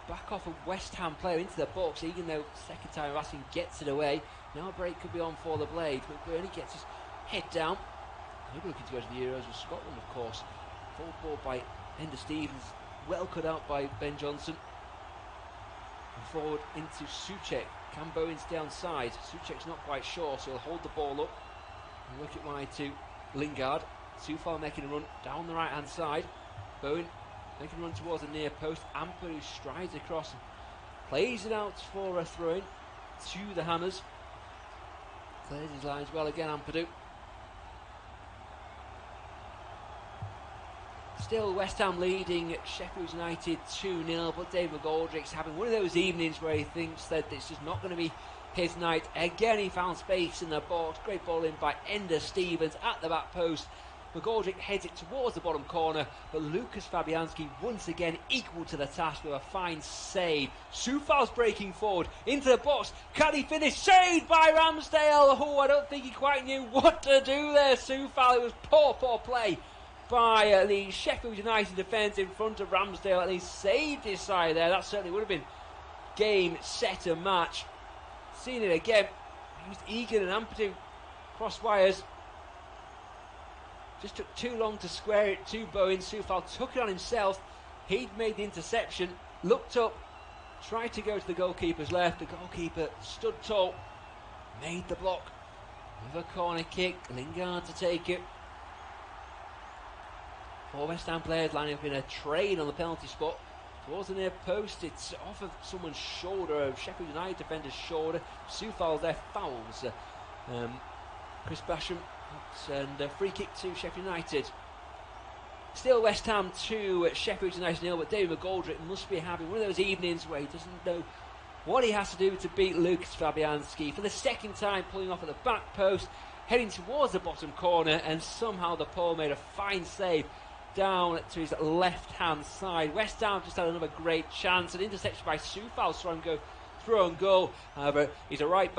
back off a West Ham player into the box. Egan, though, second time of asking, gets it away. Now a break could be on for the Blades. McBurney gets his head down. Maybe looking to go to the Euros with Scotland, of course. Full ball by Ender Stevens. Well cut out by Ben Johnson. And forward into Souček. Can Bowen stay on side? Souček's not quite sure, so he'll hold the ball up and work it wide to Lingard. Soufal making a run down the right hand side. Bowen making a run towards the near post. Ampadu strides across and plays it out for a throw-in to the Hammers. Clears his lines well again, Ampadu. Still West Ham leading Sheffield United 2-0, but Dave McGoldrick's having one of those evenings where he thinks that it's just not going to be his night. Again, he found space in the box. Great ball in by Ender Stevens at the back post. McGoldrick heads it towards the bottom corner, but Lucas Fabianski once again equal to the task with a fine save. Soufal's breaking forward into the box. Can he finish? Saved by Ramsdale. Oh, I don't think he quite knew what to do there, Soufal. It was poor play by the Sheffield United defence in front of Ramsdale, and he saved his side there. That certainly would have been game, set and match. Seen it again. Used Egan and Ampadu cross wires. Just took too long to square it to Bowen. Soufal took it on himself. He'd made the interception, looked up, tried to go to the goalkeeper's left. The goalkeeper stood tall, made the block with a corner kick. Lingard to take it. 4 West Ham players lining up in a train on the penalty spot towards the near post. It's off of someone's shoulder, a Sheffield United defender's shoulder. Soufal there fouls Chris Basham, and a free kick to Sheffield United. Still West Ham 2, Sheffield United 0, but David McGoldrick must be having one of those evenings where he doesn't know what he has to do to beat Lucas Fabianski. For the second time pulling off at the back post, heading towards the bottom corner, and somehow the Pole made a fine save down to his left hand side. West Ham just had another great chance, an interception by Soufal saw him go through on goal. However, he's a right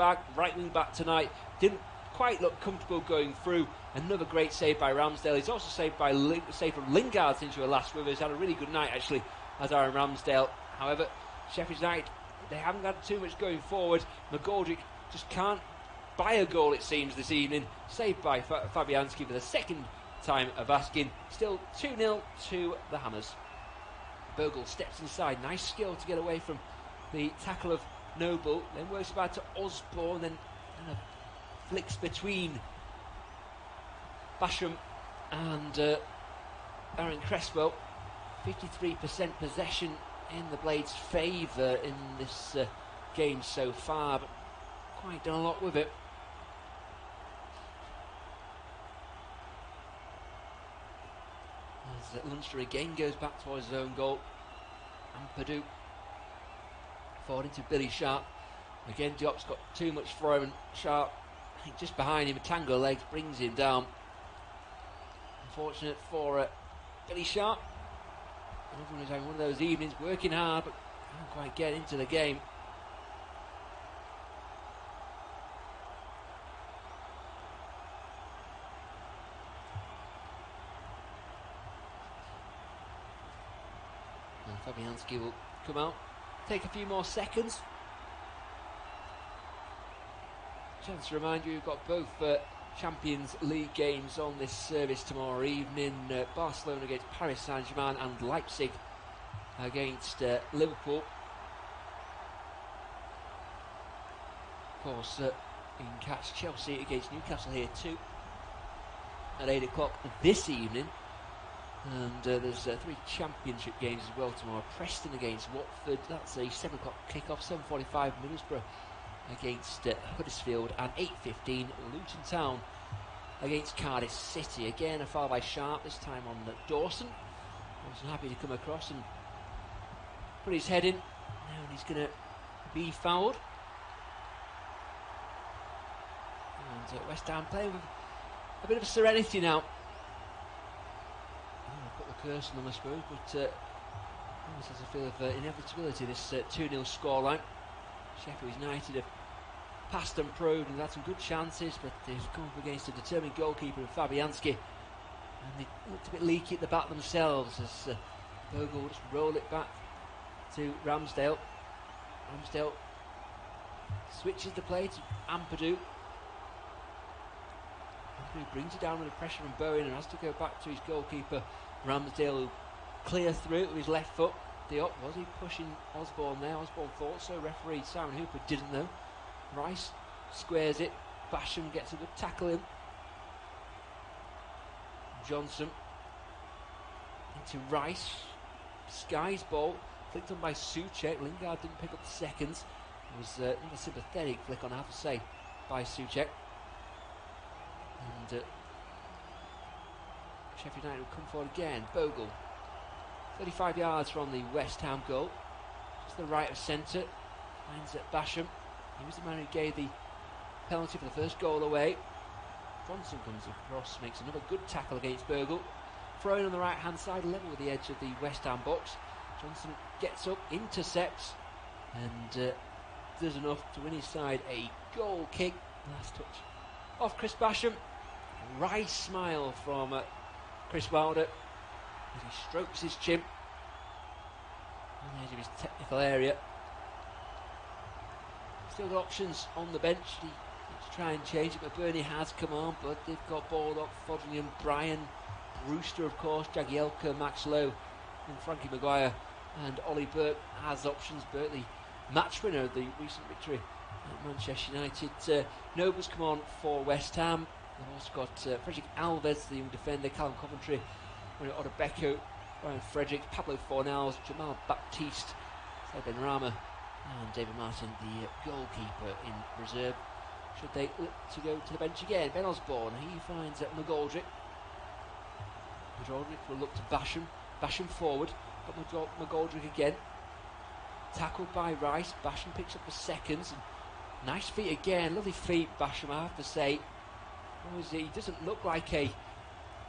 wing back tonight. Didn't quite look comfortable going through. Another great save by Ramsdale. He's also saved from Lingard since you were last with us. Had a really good night actually as Aaron Ramsdale. However, Sheffield United, they haven't had too much going forward. McGoldrick just can't buy a goal, it seems, this evening. Saved by Fabianski for the second time of asking. Still 2-0 to the Hammers. Bogle steps inside. Nice skill to get away from the tackle of Noble. Then works back to Osborne. Then kind of flicks between Basham and Aaron Cresswell. 53% possession in the Blades' favour in this game so far, but quite done a lot with it. As Lundstrom again goes back towards his own goal. Ampadu forward into Billy Sharp. Again, Diop's got too much for him, and Sharp, I think just behind him, a tangle of legs brings him down. Unfortunate for Billy Sharp. Everyone is having one of those evenings, working hard, but can't quite get into the game. Fabianski will come out, take a few more seconds. Chance to remind you, you've got both Champions League games on this service tomorrow evening. Barcelona against Paris Saint-Germain and Leipzig against Liverpool. Of course, you can catch Chelsea against Newcastle here too at 8 o'clock this evening. And there's 3 championship games as well tomorrow. Preston against Watford, that's a 7 o'clock kick-off. 7:45 Middlesbrough against Huddersfield, and 8:15 Luton Town against Cardiff City. Again, a foul by Sharp, this time on Dawson. Wasn't happy to come across and put his head in. Now he's going to be fouled. And West Ham playing with a bit of serenity now. Put the curse on them, I suppose, but almost has a feel of inevitability, this 2-0 scoreline. Sheffield United have passed and probed and had some good chances, but they've come up against a determined goalkeeper in Fabianski, and they looked a bit leaky at the back themselves as Bogle just roll it back to Ramsdale. Ramsdale switches the play to Ampadu. Ampadu brings it down with the pressure from Bowen and has to go back to his goalkeeper Ramsdale, who clear through it with his left foot. Diop, was he pushing Osborne there? Osborne thought so. Referee Simon Hooper didn't know. Rice squares it. Basham gets a good tackle in. Johnson into Rice. Sky's ball flicked on by Souček. Lingard didn't pick up the seconds. It was not a sympathetic flick on, I have to say, by Souček. And Sheffield United will come forward again. Bogle, 35 yards from the West Ham goal, just to the right of centre, finds Basham. He was the man who gave the penalty for the first goal away. Johnson comes across, makes another good tackle against Bogle. Thrown on the right hand side, level with the edge of the West Ham box. Johnson gets up, intercepts, and does enough to win his side a goal kick. Last touch off Chris Basham. Wry smile from Chris Wilder as he strokes his chin on the edge of his technical area. Still got options on the bench. He to try and change it, but Burnley has come on, but they've got Baldock, Fodringham, Bryan, Brewster, of course, Jagielka, Max Lowe, and Frankie Maguire, and Ollie Burke has options. Burke, the match winner of the recent victory at Manchester United. Noble's come on for West Ham. They've also got Frederick Alves, the young defender, Callum Coventry, Odebeko, Ryan Frederick, Pablo Fornals, Jamal Baptiste, Ben Rama, and David Martin, the goalkeeper, in reserve. Should they look to go to the bench again? Ben Osborne, he finds McGoldrick. McGoldrick will look to Basham. Basham forward, got McGoldrick again. Tackled by Rice. Basham picks up the seconds. Nice feet again, lovely feet, Basham, I have to say. He doesn't look like a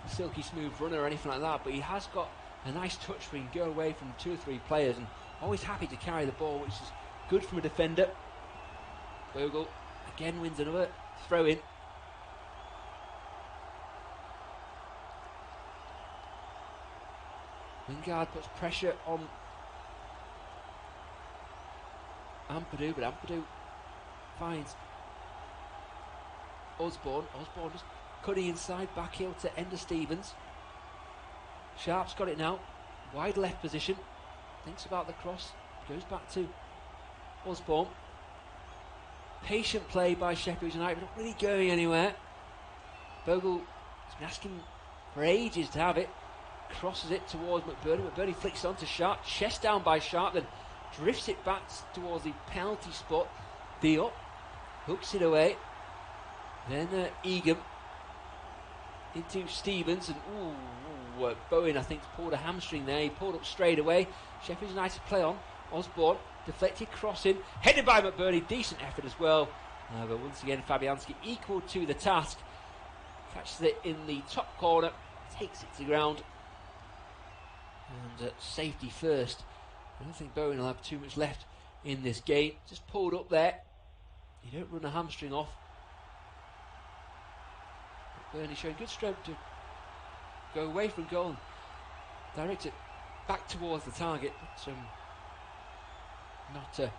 silky smooth runner or anything like that, but he has got a nice touch where he can go away from 2 or 3 players, and always happy to carry the ball, which is good from a defender. Bogle again wins another throw in. Lingard puts pressure on Ampadu, but Ampadu finds Osborne. Osborne just cutting inside, back heel to Ender Stevens. Sharp's got it now, wide left position, thinks about the cross, goes back to Osborne. Patient play by Sheffield United, not really going anywhere. Bogle has been asking for ages to have it, crosses it towards McBurney. McBurney flicks on to Sharp, chest down by Sharp, then drifts it back towards the penalty spot. Diop hooks it away. Then Egan into Stevens, and Bowen, I think, pulled a hamstring there. He pulled up straight away. Sheffield United play on. Osborne, deflected crossing, headed by McBurney, decent effort as well. But once again, Fabianski equal to the task. Catches it in the top corner, takes it to ground. And safety first. I don't think Bowen will have too much left in this game. Just pulled up there. You don't run a hamstring off. Burnley showing good strength to go away from goal and direct it back towards the target, but not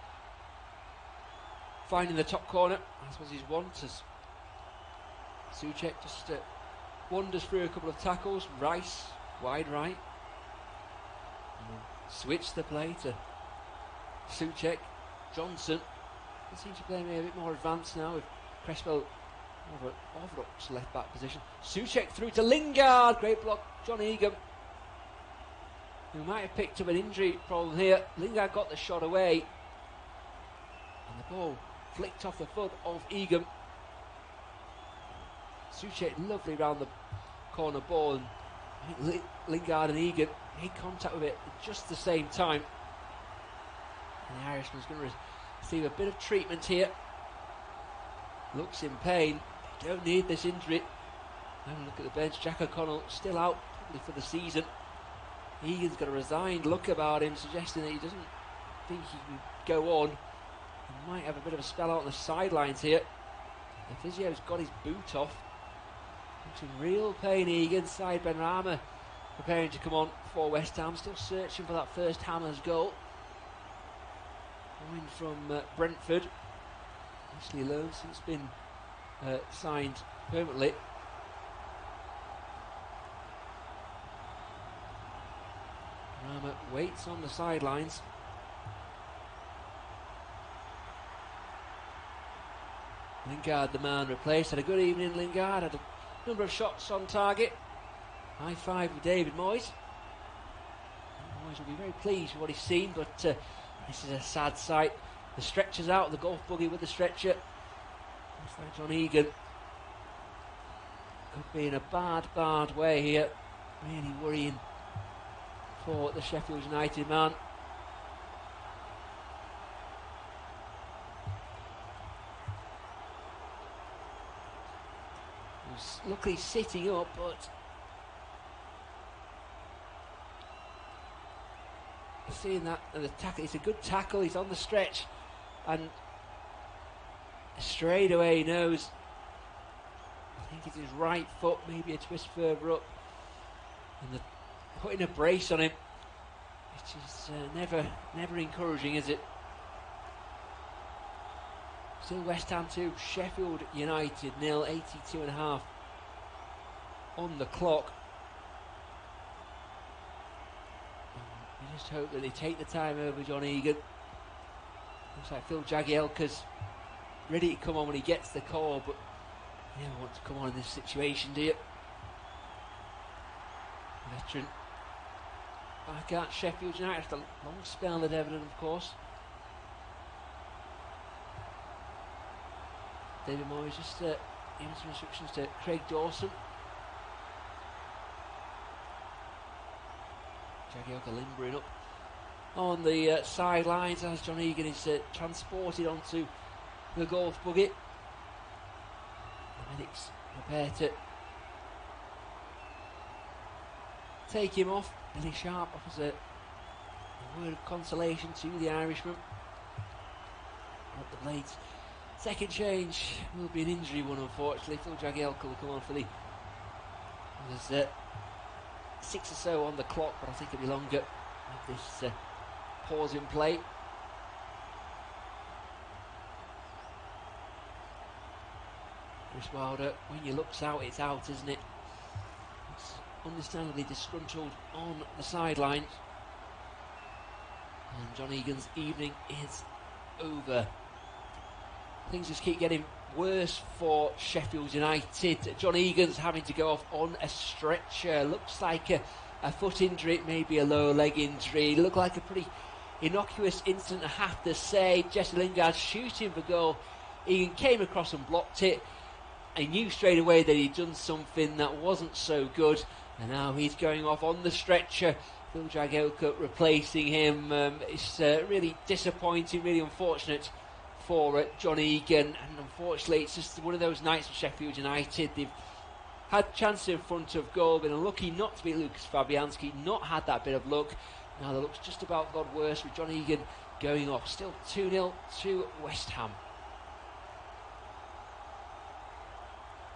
finding the top corner as was his want, as Souček just wanders through a couple of tackles. Rice wide right, and switch the play to Souček. Johnson seems to play maybe a bit more advanced now with Cresswell more of an orthodox left back position. Souček through to Lingard, great block. John Egan, who might have picked up an injury problem here. Lingard got the shot away, and the ball flicked off the foot of Egan. Souček lovely round the corner ball, and I think Lingard and Egan made contact with it at just the same time. And the Irishman's going to receive a bit of treatment here. Looks in pain. They don't need this injury. Have a look at the bench. Jack O'Connell still out probably for the season. Egan's got a resigned look about him, suggesting that he doesn't think he can go on. He might have a bit of a spell out on the sidelines here. The physio's got his boot off. Looks in real pain, Egan. Side Benrahma preparing to come on for West Ham. Still searching for that first Hammers goal. Coming from Brentford. Actually loaned since been signed permanently. Rama waits on the sidelines. Lingard, the man replaced, had a good evening. Lingard had a number of shots on target. High five with David Moyes. Moyes will be very pleased with what he's seen, but this is a sad sight. The stretcher's out, the golf buggy with the stretcher. Looks like John Egan could be in a bad way here. Really worrying for the Sheffield United man. He's luckily sitting up, but seeing that the tackle, it's a good tackle. He's on the stretch, and straight away he knows. I think it's his right foot, maybe a twist further up, and putting a brace on him, which is never encouraging, is it? Still West Ham 2, Sheffield United 0, 82.5 on the clock. You just hope that they take the time over John Egan. Looks like Phil Jagielka's ready to come on when he gets the call, but you never want to come on in this situation, do you? Veteran back at Sheffield United after a long spell at Everton, of course. David Moyes just giving some instructions to Craig Dawson. Jagielka limbering up on the sidelines as John Egan is transported onto the golf buggy. The medics prepare to take him off. Billy Sharp offers a word of consolation to the Irishman. Up the blades. Second change will be an injury one, unfortunately. Phil Jagielka will come on for the... There's 6 or so on the clock, but I think it'll be longer with this pause in play. Chris Wilder, when you looks out, it's out, isn't it? It's understandably disgruntled on the sidelines. And John Egan's evening is over. Things just keep getting worse for Sheffield United. John Egan's having to go off on a stretcher. Looks like a foot injury, maybe a lower leg injury. Looked like a pretty innocuous incident, I have to say. Jesse Lingard shooting for goal. Egan came across and blocked it. I knew straight away that he'd done something that wasn't so good, and now he's going off on the stretcher. Phil Jagielka replacing him. It's really disappointing, really unfortunate for John Egan, and unfortunately it's just one of those nights for Sheffield United. They've had chances in front of goal, been unlucky not to beat Lucas Fabianski, not had that bit of luck. Now the luck's just about got worse with John Egan going off. Still 2-0 to West Ham.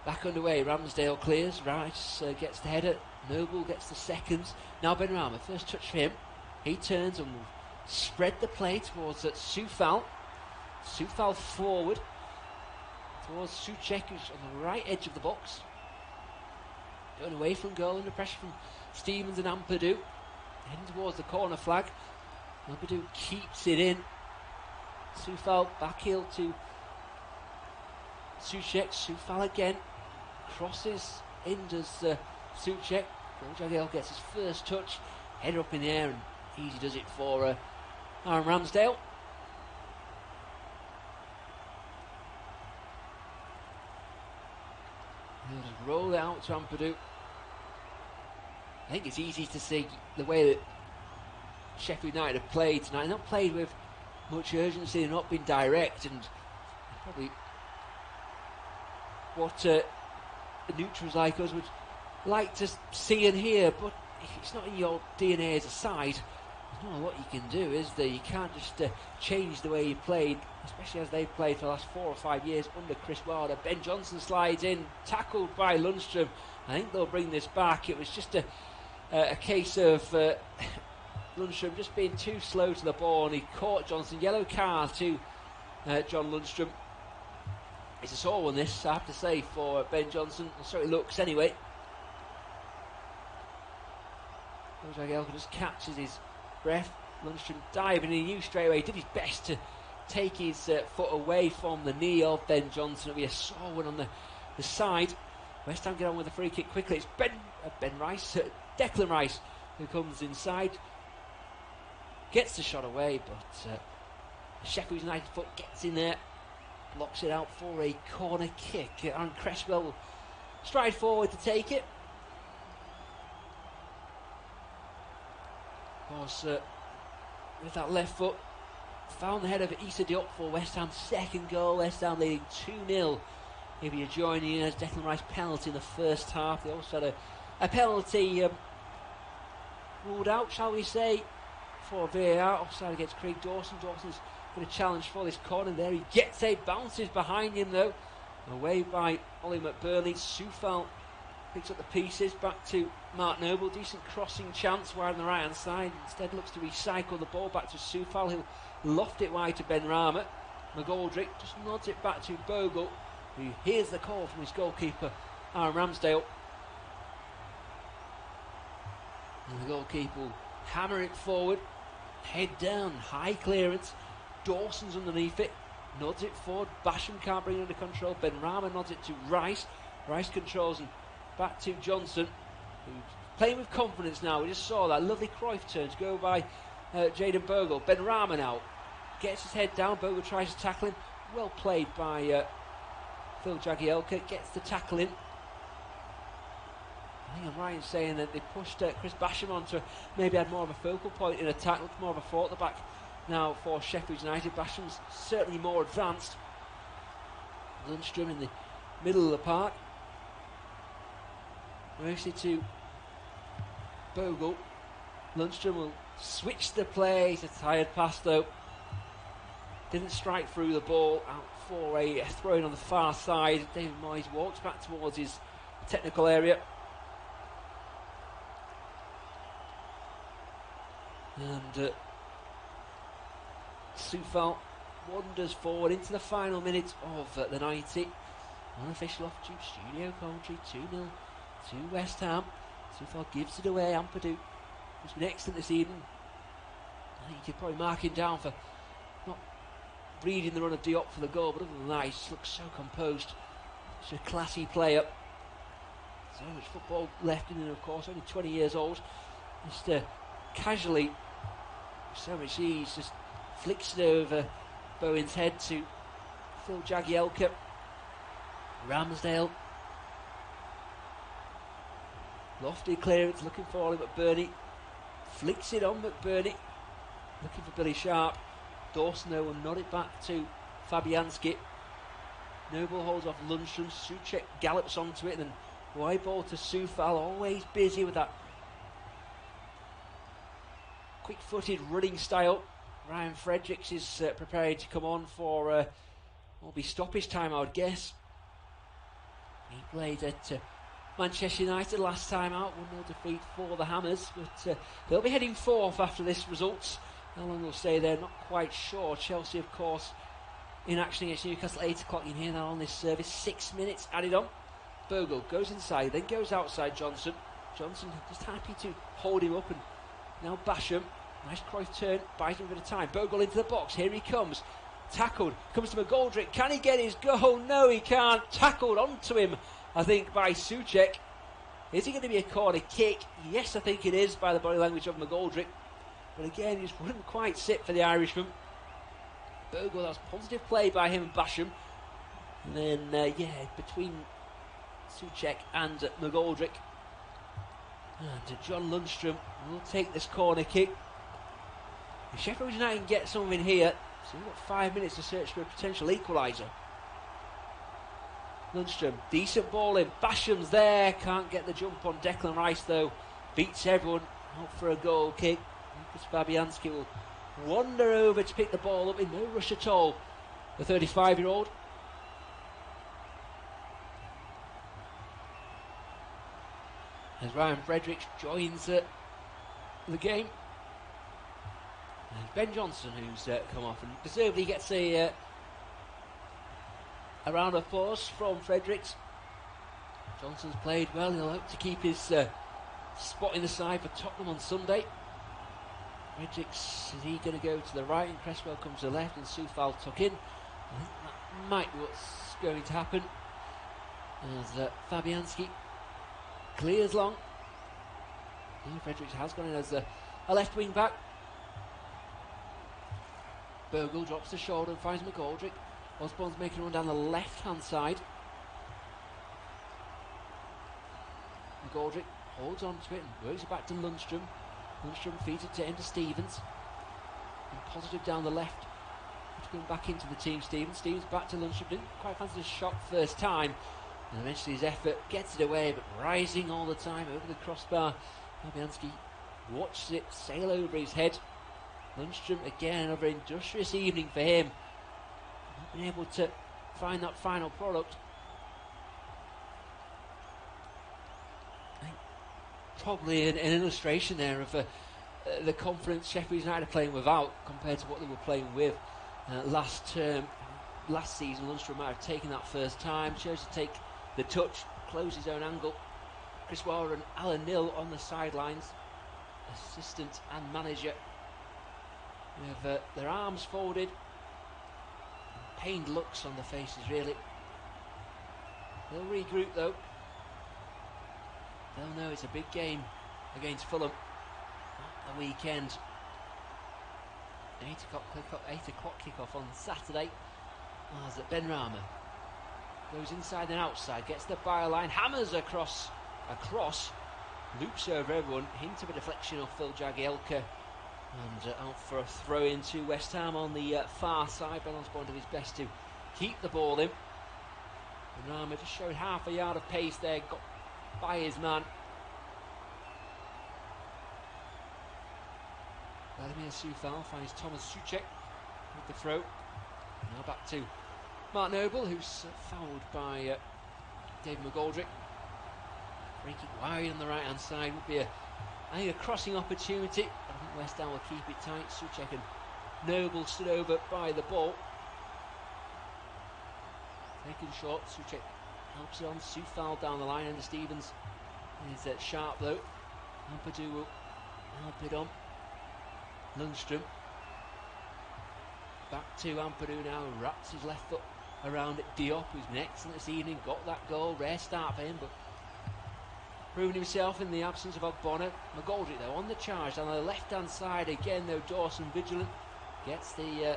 Back underway, Ramsdale clears, Rice gets the header, Noble gets the second. Now Benrahma, first touch for him. He turns and will spread the play towards Soufal. Soufal forward towards Souček, who's on the right edge of the box. Going away from goal under pressure from Stevens and Ampadu. Heading towards the corner flag. Ampadu keeps it in. Soufal back heel to Souček. Soufal again. Crosses in does Souček. Phil Jagielka gets his first touch. Header up in the air and easy does it for Aaron Ramsdale. He'll just roll it out to Ampadu. I think it's easy to see the way that Sheffield United have played tonight. Not played with much urgency, they've not been direct, and probably what the neutrals like us would like to see and hear, but if it's not in your DNA as a side, there's not a lot you can do, is there? You can't just change the way you played, especially as they've played for the last 4 or 5 years under Chris Wilder. Ben Johnson slides in, tackled by Lundstrom. I think they'll bring this back. It was just a case of Lundstrom just being too slow to the ball, and he caught Johnson. Yellow card to John Lundstrom. It's a sore one, this, I have to say, for Ben Johnson. So it looks anyway. Jagielka just catches his breath. Lundstrom diving, and he knew straight away. He did his best to take his foot away from the knee of Ben Johnson. It'll be a sore one on the side. West Ham get on with the free kick quickly. It's Declan Rice, who comes inside. Gets the shot away, but Sheffield United foot gets in there. Blocks it out for a corner kick. Aaron Cresswell will stride forward to take it. Of course, with that left foot, found the head of Issa Diop for West Ham's second goal. West Ham leading 2-0. If you're joining us, Declan Rice penalty in the first half. They also had a penalty ruled out, shall we say, for VAR. Offside against Craig Dawson. Dawson's going to challenge for this corner. There he gets a bounces behind him though. Away by Ollie McBurney. Soufal picks up the pieces. Back to Mark Noble. Decent crossing chance wide on the right hand side. Instead looks to recycle the ball back to Soufal. He'll loft it wide to Benrahma. McGoldrick just nods it back to Bogle, who hears the call from his goalkeeper Aaron Ramsdale. And the goalkeeper will hammer it forward. Head down, high clearance. Dawson's underneath it, nods it forward. Basham can't bring it under control. Benrahma nods it to Rice. Rice controls and back to Johnson, who's playing with confidence now. We just saw that lovely Cruyff turn to go by Jayden Bogle. Benrahma now gets his head down. Bogle tries to tackle him. Well played by Phil Jagielka. Gets the tackle in. I think I'm right in saying that they pushed Chris Basham on to maybe had more of a focal point in attack. Looks more of a thought at the back now for Sheffield United. Basham's certainly more advanced. Lundstrom in the middle of the park. Mostly to Bogle. Lundstrom will switch the play. It's a tired pass though. Didn't strike through the ball. Out for a throw-in on the far side. David Moyes walks back towards his technical area. And Soufal wanders forward into the final minute of the 90. Unofficial off-tube studio commentary. 2-0 to West Ham. Soufal gives it away. Ampadu, who's been excellent this evening. I think you could probably mark him down for not reading the run of Diop for the goal, but other than that, he just looks so composed. Such a classy player. So much football left in him, of course. Only 20 years old. Just casually, so much ease, just flicks it over Bowen's head to Phil Jagielka. Ramsdale. Lofty clearance, looking for Ollie McBurney. Flicks it on McBurney. Looking for Billy Sharp. Dawson though will nod it back to Fabianski. Noble holds off Lundstrom. Souček gallops onto it, and then wide ball to Soufal. Always busy with that quick-footed running style. Ryan Fredericks is prepared to come on for will be stoppage time, I would guess. He played at Manchester United last time out, 1-0 defeat for the Hammers, but they'll be heading fourth after this result. How long they'll stay there, not quite sure. Chelsea, of course, in action against Newcastle, 8 o'clock. You can hear that on this service. 6 minutes added on. Bogle goes inside, then goes outside Johnson. Johnson just happy to hold him up, and now Basham. Nice Cruyff turn, buys him a bit of time. Bogle into the box, here he comes. Tackled, comes to McGoldrick. Can he get his goal? No, he can't. Tackled onto him, I think, by Souček. Is it going to be a corner kick? Yes, I think it is, by the body language of McGoldrick. But again, he just wouldn't quite sit for the Irishman. Bogle, that was positive play by him and Basham. And then, between Souček and McGoldrick. And John Lundstrom will take this corner kick. If Sheffield United can get something here, so we've got 5 minutes to search for a potential equaliser. Lundstrom, decent ball in. Basham's there, can't get the jump on Declan Rice though. Beats everyone, out for a goal kick. Lucas Fabianski will wander over to pick the ball up in no rush at all. The 35-year-old. As Ryan Fredericks joins the game. And Ben Johnson, who's come off, and deservedly gets a round of applause from Fredericks. Johnson's played well. He'll hope to keep his spot in the side for Tottenham on Sunday. Fredericks, is he going to go to the right, and Cresswell comes to the left, and Soufal tuck in? I think that might be what's going to happen. As Fabianski clears long. Fredericks has gone in as a left wing back. Bogle drops the shoulder and finds McGoldrick. Osborne's making a run down the left hand side. McGoldrick holds on to it and works it back to Lundstrom. Lundstrom feeds it into Stevens. And positive down the left. Going back into the team, Stevens. Stevens back to Lundstrom. Didn't quite fancy the shot first time. And eventually his effort gets it away, but rising all the time over the crossbar. Fabianski watches it sail over his head. Lundstrom again, another industrious evening for him. Not been able to find that final product. I think probably an illustration there of the confidence Sheffield United are playing without compared to what they were playing with last term. Last season, Lundstrom might have taken that first time, chose to take the touch, close his own angle. Chris Waller and Alan Nill on the sidelines, assistant and manager, with their arms folded, pained looks on their faces really. They'll regroup though. They'll know it's a big game against Fulham at the weekend. 8 o'clock kick-off on Saturday. As Ben Rama goes inside and outside, gets the byline, hammers across, loops over everyone, hint of a deflection off Phil Jagielka, and out for a throw into West Ham on the far side. Ben Osborne did his best to keep the ball in. And Rama just showed half a yard of pace there, got by his man. Vladimir Soufal finds Thomas Souček with the throw. Now back to Mark Noble, who's fouled by David McGoldrick. Free kick wide on the right hand side would be a crossing opportunity. I think West Ham will keep it tight. Souček and Noble stood over by the ball. Taken short, Souček helps it on. Soufal down the line, and Stevens is sharp though. Ampadu will help it on. Lundstrom. Back to Ampadu now, wraps his left foot around Diop, who's been excellent this evening, got that goal, rare start for him, but proving himself in the absence of Ogbonna. McGoldrick though on the charge on the left hand side again though, Dawson vigilant, gets the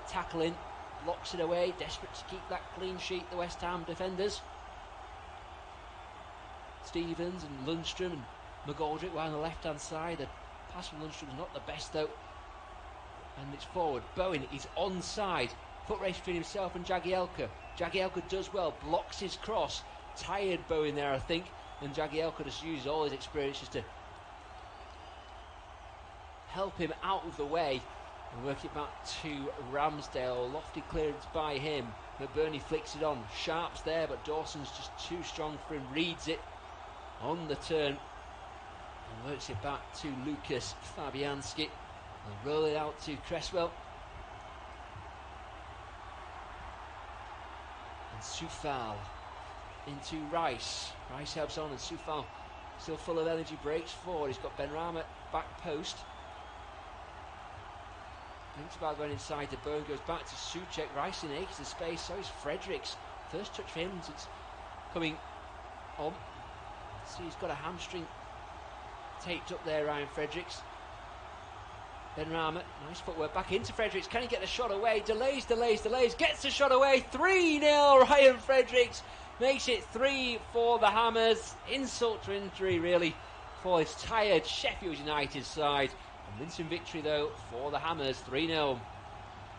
tackle in, blocks it away, desperate to keep that clean sheet, the West Ham defenders. Stevens and Lundstrom and McGoldrick were on the left hand side. The pass from Lundstrom is not the best though. And it's forward. Bowen is onside. Foot race between himself and Jagielka. Jagielka does well, blocks his cross. Tired Bowen there, I think. And Jagielka just uses all his experience just to help him out of the way and work it back to Ramsdale. Lofty clearance by him. McBurney flicks it on. Sharp's there, but Dawson's just too strong for him. Reads it. on the turn and works it back to Lucas Fabianski. They'll roll it out to Cresswell. And Soufal into Rice. Rice helps on and Soufal still full of energy, breaks forward. He's got Benrahma back post. Thinks about going inside. The Bone goes back to Souček. Rice in acres of space. So is Fredericks. First touch for him. It's coming on. See, he's got a hamstring taped up there, Ryan Fredericks. Benrahma, nice footwork back into Fredericks. Can he get the shot away? Delays. Gets the shot away. 3-0. Ryan Fredericks makes it 3 for the Hammers. Insult to injury, really, for his tired Sheffield United side. Convincing victory, though, for the Hammers. 3-0.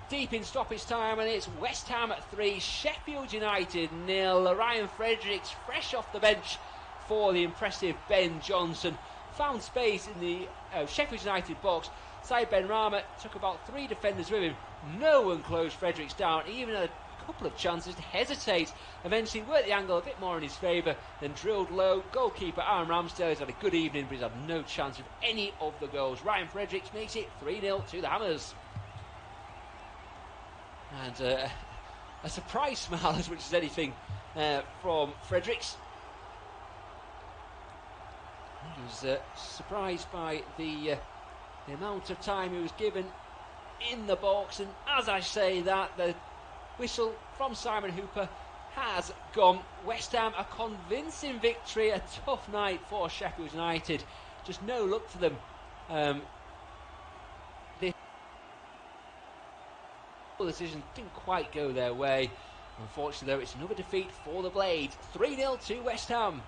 Deep in stoppage time, and it's West Ham at 3, Sheffield United 0. Ryan Fredericks fresh off the bench for the impressive Ben Johnson. Found space in the Sheffield United box. Side Benrahma took about 3 defenders with him. No one closed Fredericks down, even had a couple of chances to hesitate. Eventually worked the angle a bit more in his favour, then drilled low. Goalkeeper Aaron Ramsdale has had a good evening, but he's had no chance of any of the goals. Ryan Fredericks makes it 3-0 to the Hammers. And a surprise smile as much as anything from Fredericks. He was surprised by the amount of time he was given in the box, and as I say that, the whistle from Simon Hooper has gone. West Ham a convincing victory, a tough night for Sheffield United. Just no luck for them. The decision didn't quite go their way. Unfortunately, though, it's another defeat for the Blades. 3-0 to West Ham.